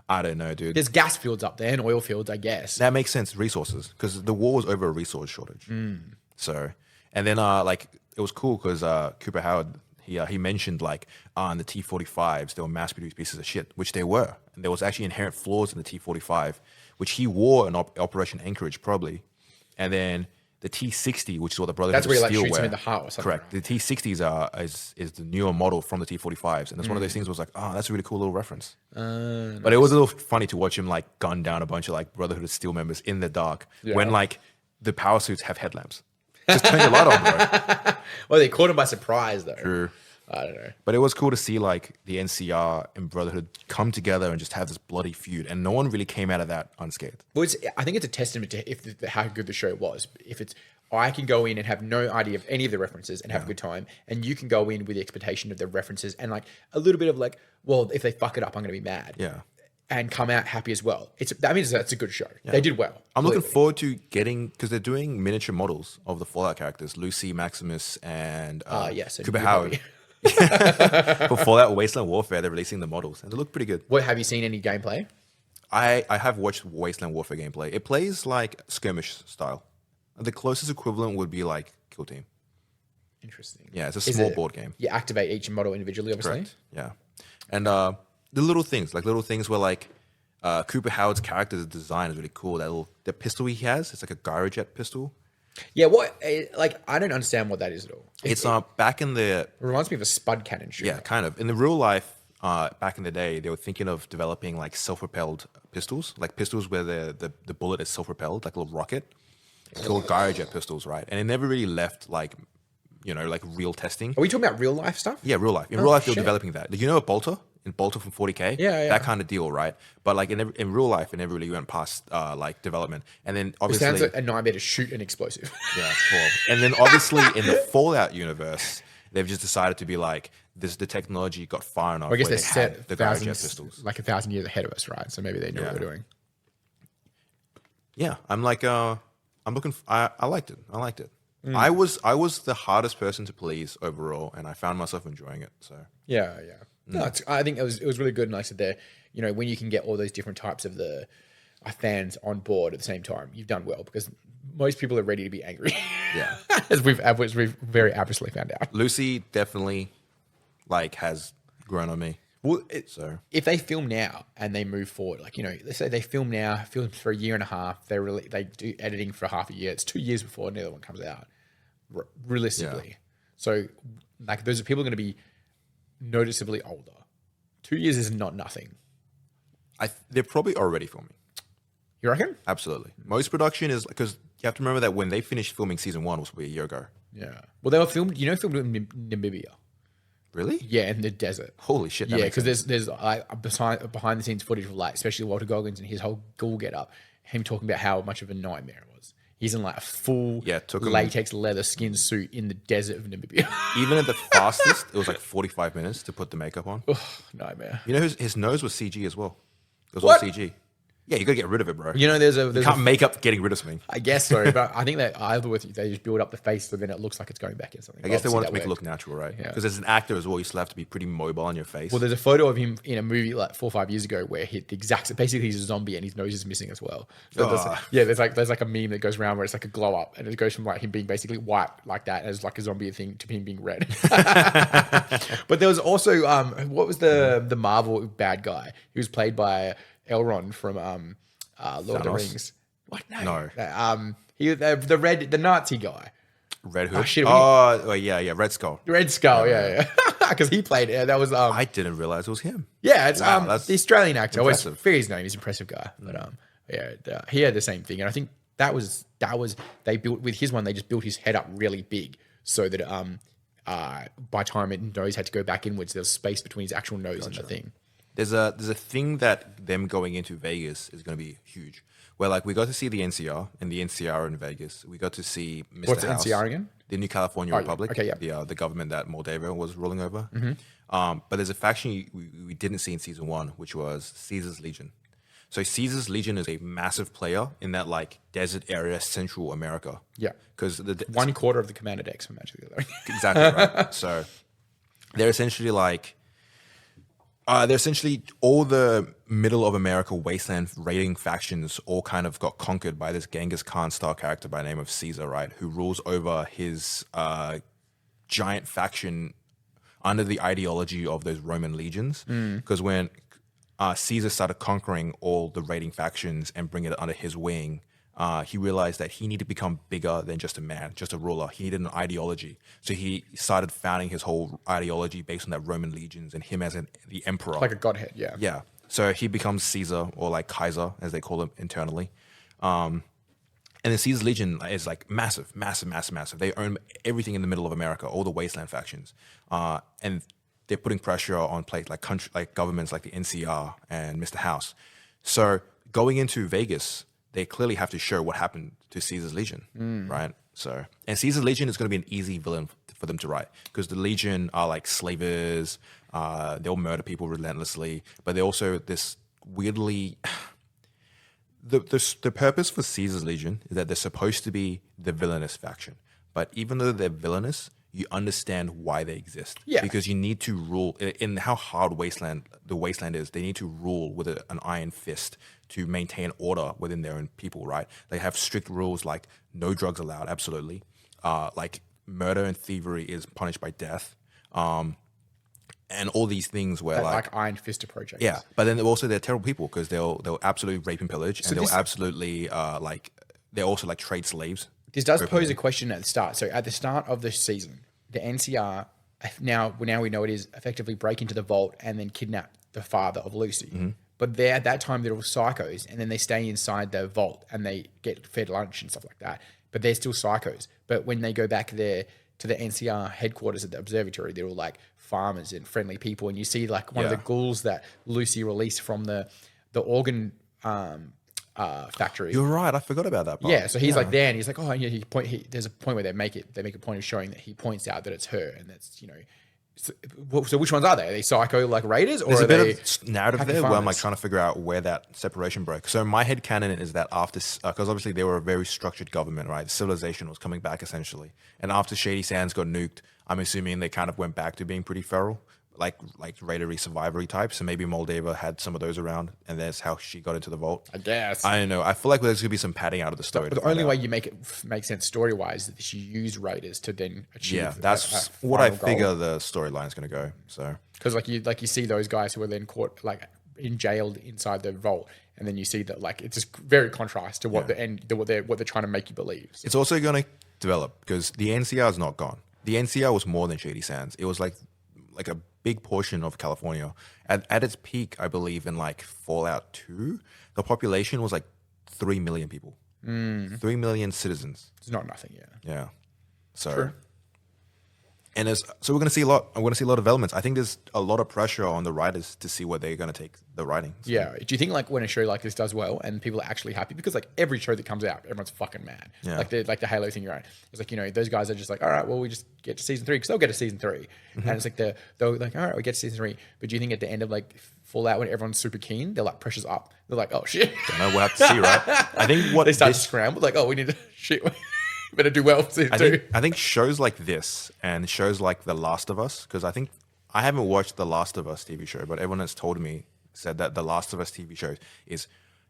I don't know, dude. There's gas fields up there and oil fields, I guess. That makes sense. Resources, because the war was over a resource shortage. So, and then like it was cool because Cooper Howard he mentioned like in the T-45s they were mass-produced pieces of shit, which they were. And there was actually inherent flaws in the T-45, which he wore in Operation Anchorage probably, and then the T-60, which is what the Brotherhood That's where he of like Steel shoots him wear. in the heart or something. Correct. The T-60s is the newer model from the T-45s, and it's one of those things. Was like, oh, that's a really cool little reference. But it was a little funny to watch him like gun down a bunch of like Brotherhood of Steel members in the dark when like the power suits have headlamps. Just turn your light on, bro. Well, they caught him by surprise though. True. I don't know. But it was cool to see like the NCR and Brotherhood come together and just have this bloody feud, and no one really came out of that unscathed. Well, I think it's a testament to how good the show was. If it's, I can go in and have no idea of any of the references and have a good time, and you can go in with the expectation of the references and like a little bit of like, well, if they fuck it up, I'm going to be mad. Yeah. And come out happy as well. That means that's a good show. They did well. I'm looking forward to getting, because they're doing miniature models of the Fallout characters, Lucy, Maximus, and yes, and Cooper you Howard. For Fallout Wasteland Warfare, they're releasing the models, and they look pretty good. What, have you seen any gameplay? I have watched Wasteland Warfare gameplay. It plays like skirmish style. The closest equivalent would be like Kill Team. Interesting. Yeah, it's a small board game. You activate each model individually, obviously. Correct. Yeah, and the little things where like Cooper Howard's character's design is really cool. The pistol he has, it's like a gyrojet pistol. Yeah, I don't understand what that is at all. It's back in the... It reminds me of a spud cannon shooter. Yeah, kind of. In the real life, back in the day, they were thinking of developing like self-propelled pistols, like pistols where the bullet is self-propelled, like a little rocket. It's called gyrojet pistols, right? And it never really left like real testing. Are we talking about real life stuff? Yeah, real life. In real life, they were developing that. You know a bolter? In Bolter from 40K? Yeah. That kind of deal, right? But like in real life, it never really went past like development. And then It obviously... sounds like a nightmare to shoot an explosive. Yeah, cool. And then obviously in the Fallout universe, they've just decided to be like, the technology got far enough. I guess where they're they had set the gyrojet pistols. like 1,000 years ahead of us, right? So maybe they know what Yeah. they're doing. Yeah, I'm like, I'm looking. I liked it. I liked it. I was the hardest person to please overall, and I found myself enjoying it. So Yeah. No, I think it was really good. And like I said there, when you can get all those different types of the fans on board at the same time, you've done well because most people are ready to be angry. yeah, as we've very aptly found out. Lucy definitely like has grown on me. Well, So if they film now and they move forward, like let's say they film now, film for a year and a half, they do editing for half a year. It's 2 years before another one comes out, realistically. Yeah. So like those are people going to be noticeably older. 2 years is not nothing. they're probably already filming. You reckon? Absolutely. Most production is because you have to remember that when they finished filming season 1 was probably a year ago. Yeah. Well, they were filmed in Namibia. Really? Yeah, in the desert. Holy shit! That Yeah, makes because sense. there's like behind the scenes footage of like, especially Walter Goggins and his whole ghoul get up, him talking about how much of a nightmare it was. He's in like a full took him- latex leather skin suit in the desert of Namibia. Even at the fastest, it was like 45 minutes to put the makeup on. Nightmare. You know, his nose was CG as well. It was What? all CG. Yeah, you gotta get rid of it, bro. There's You a can't make up getting rid of something. I guess so, but I think that either with they just build up the face so then it looks like it's going back in something. I guess they Obviously wanted that to make it worked. look natural, right? Yeah. Because as an actor as well, you still have to be pretty mobile on your face. Well, there's a photo of him in a movie like 4 or 5 years ago where basically he's a zombie and his nose is missing as well. So there's like a meme that goes around where it's like a glow up and it goes from like him being basically white like that as like a zombie thing to him being red. But there was also what was the Marvel bad guy? He was played by Elrond from Lord of the Thanos? Rings. What? No. No. The Nazi guy. Red Hood. shit, Yeah, Red Skull. Red Skull, yeah. Because he played it. That was I didn't realize it was him. yeah, it's Wow, that's the Australian actor. I always impressive. forget his name. He's an impressive guy. But he had the same thing. And I think that was they built with his one, they just built his head up really big so that by time it nose had to go back inwards, there was space between his actual nose and the thing. There's a thing that them going into Vegas is going to be huge. Where like we got to see the NCR and the NCR in Vegas. We got to see Mr. What's the House, NCR again? The New California Republic. okay, yeah. The government that Moldavia was ruling over. But there's a faction we didn't see in season 1, which was Caesar's Legion. So Caesar's Legion is a massive player in that like desert area, Central America. Yeah. Because 1/4 of the commander decks from Magic the Gathering. exactly right. So they're essentially like all the middle of America wasteland raiding factions all kind of got conquered by this Genghis Khan style character by the name of Caesar, right? Who rules over his giant faction under the ideology of those Roman legions. Because when Caesar started conquering all the raiding factions and bringing it under his wing, he realized that he needed to become bigger than just a man, just a ruler. He needed an ideology. So he started founding his whole ideology based on that Roman legions and him as the emperor. Like a godhead, yeah. Yeah. So he becomes Caesar, or like Kaiser, as they call him internally. And the Caesar's Legion is like massive. They own everything in the middle of America, all the wasteland factions. And they're putting pressure on like governments like the NCR and Mr. House. So going into Vegas, they clearly have to show what happened to Caesar's Legion, right? So, and Caesar's Legion is going to be an easy villain for them to write because the Legion are like slavers. They'll murder people relentlessly, but they're also this weirdly. The purpose for Caesar's Legion is that they're supposed to be the villainous faction, but even though they're villainous, you understand why they exist. Yeah. Because you need to rule in how hard the wasteland is. They need to rule with an iron fist to maintain order within their own people, right? They have strict rules like no drugs allowed, absolutely. Like murder and thievery is punished by death. And all these things where That, like Iron Fist approach. I guess. yeah, but then also they're terrible people because they'll absolutely rape and pillage, and they'll absolutely they're also like trade slaves. This does pose a question at the start. So at the start of the season, the NCR now we know it is effectively break into the vault and then kidnap the father of Lucy. Mm-hmm. But at that time they're all psychos, and then they stay inside the vault and they get fed lunch and stuff like that. But they're still psychos. But when they go back there to the NCR headquarters at the observatory, they're all like farmers and friendly people. And you see like one of the ghouls that Lucy released from the organ factory. You're right. I forgot about that part. Yeah, so he's like there, and he's like, oh, yeah. There's a point where they make a point of showing that he points out that it's her, and that's So which ones are they? Are they psycho like raiders, or There's are a bit they of narrative happy there where I'm like farmers? trying to figure out where that separation broke. So my head canon is that after, because obviously they were a very structured government, right? Civilization was coming back essentially, and after Shady Sands got nuked, I'm assuming they kind of went back to being pretty feral, like raidery, survivory types. So maybe Moldova had some of those around, and that's how she got into the vault. I guess. I don't know. I feel like there's gonna be some padding out of the story. But the only way you make it make sense story wise is that she used raiders to then achieve. yeah, that's what I figure the storyline is gonna go. So because like you see those guys who are then caught like in jailed inside the vault, and then you see that like it's just very contrast to what the end what they're trying to make you believe. So it's also gonna develop because the NCR is not gone. The NCR was more than Shady Sands. It was like a big portion of California. At its peak, I believe in like Fallout 2, the population was like 3 million people. 3 million citizens. it's not nothing. Yeah. Yeah. So True. and so we're going to see a lot. I'm going to see a lot of elements. I think there's a lot of pressure on the writers to see where they're going to take the writing. So, Yeah. Do you think like when a show like this does well and people are actually happy, because like every show that comes out, everyone's fucking mad. Yeah. Like the Halo thing, you're right. It's like, those guys are just like, all right, well, we just get to season 3 because they'll get to season 3. And it's like they're like, all right, we get to season 3. But do you think at the end of like Fallout, when everyone's super keen, they're like pressure's up. They're like, oh shit. I know we'll have to see, right? I think what They start to scramble, like, oh, we need to shit. Better do well for season 2. I think shows like this and shows like The Last of Us, because I think I haven't watched The Last of Us TV show, but everyone that's told me said that The Last of Us TV show is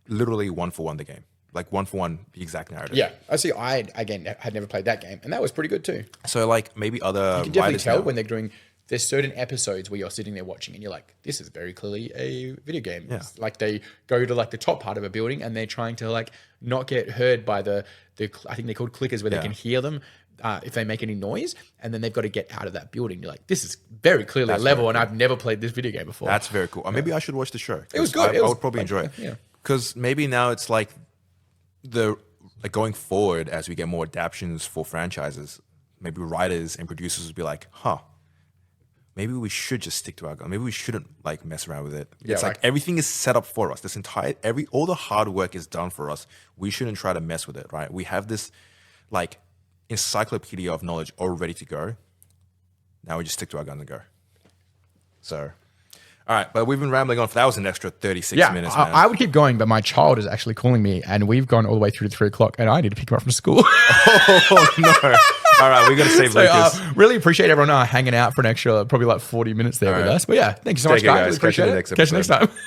literally 1-for-1 the game, like 1-for-1 the exact narrative. Yeah. I see. I again had never played that game, and that was pretty good too. So like maybe other You can definitely writers tell now- when they're doing. There's certain episodes where you're sitting there watching and you're like, this is very clearly a video game. Yeah. It's like they go to like the top part of a building and they're trying to like not get heard by the I think they're called clickers, where they can hear them if they make any noise, and then they've got to get out of that building. You're like, this is very clearly a level, and I've never played this video game before. That's very cool. Maybe I should watch the show. It was good. I would probably enjoy it. Yeah. Because maybe now it's like going forward as we get more adaptions for franchises, maybe writers and producers would be like, maybe we should just stick to our gun. Maybe we shouldn't like mess around with it. Yeah, It's like everything is set up for us. All the hard work is done for us. We shouldn't try to mess with it, right? We have this like encyclopedia of knowledge all ready to go. Now we just stick to our guns and go. So, all right, but we've been rambling on. That was an extra 36 minutes, man. I would keep going, but my child is actually calling me, and we've gone all the way through to 3 o'clock, and I need to pick him up from school. Oh no! All right, we got to save Lucas. Really appreciate everyone hanging out for an extra probably like 40 minutes there with us. But yeah, thank you so much, Take care, guys. guys. Really appreciate Catch you in the it. next Catch you next episode. time.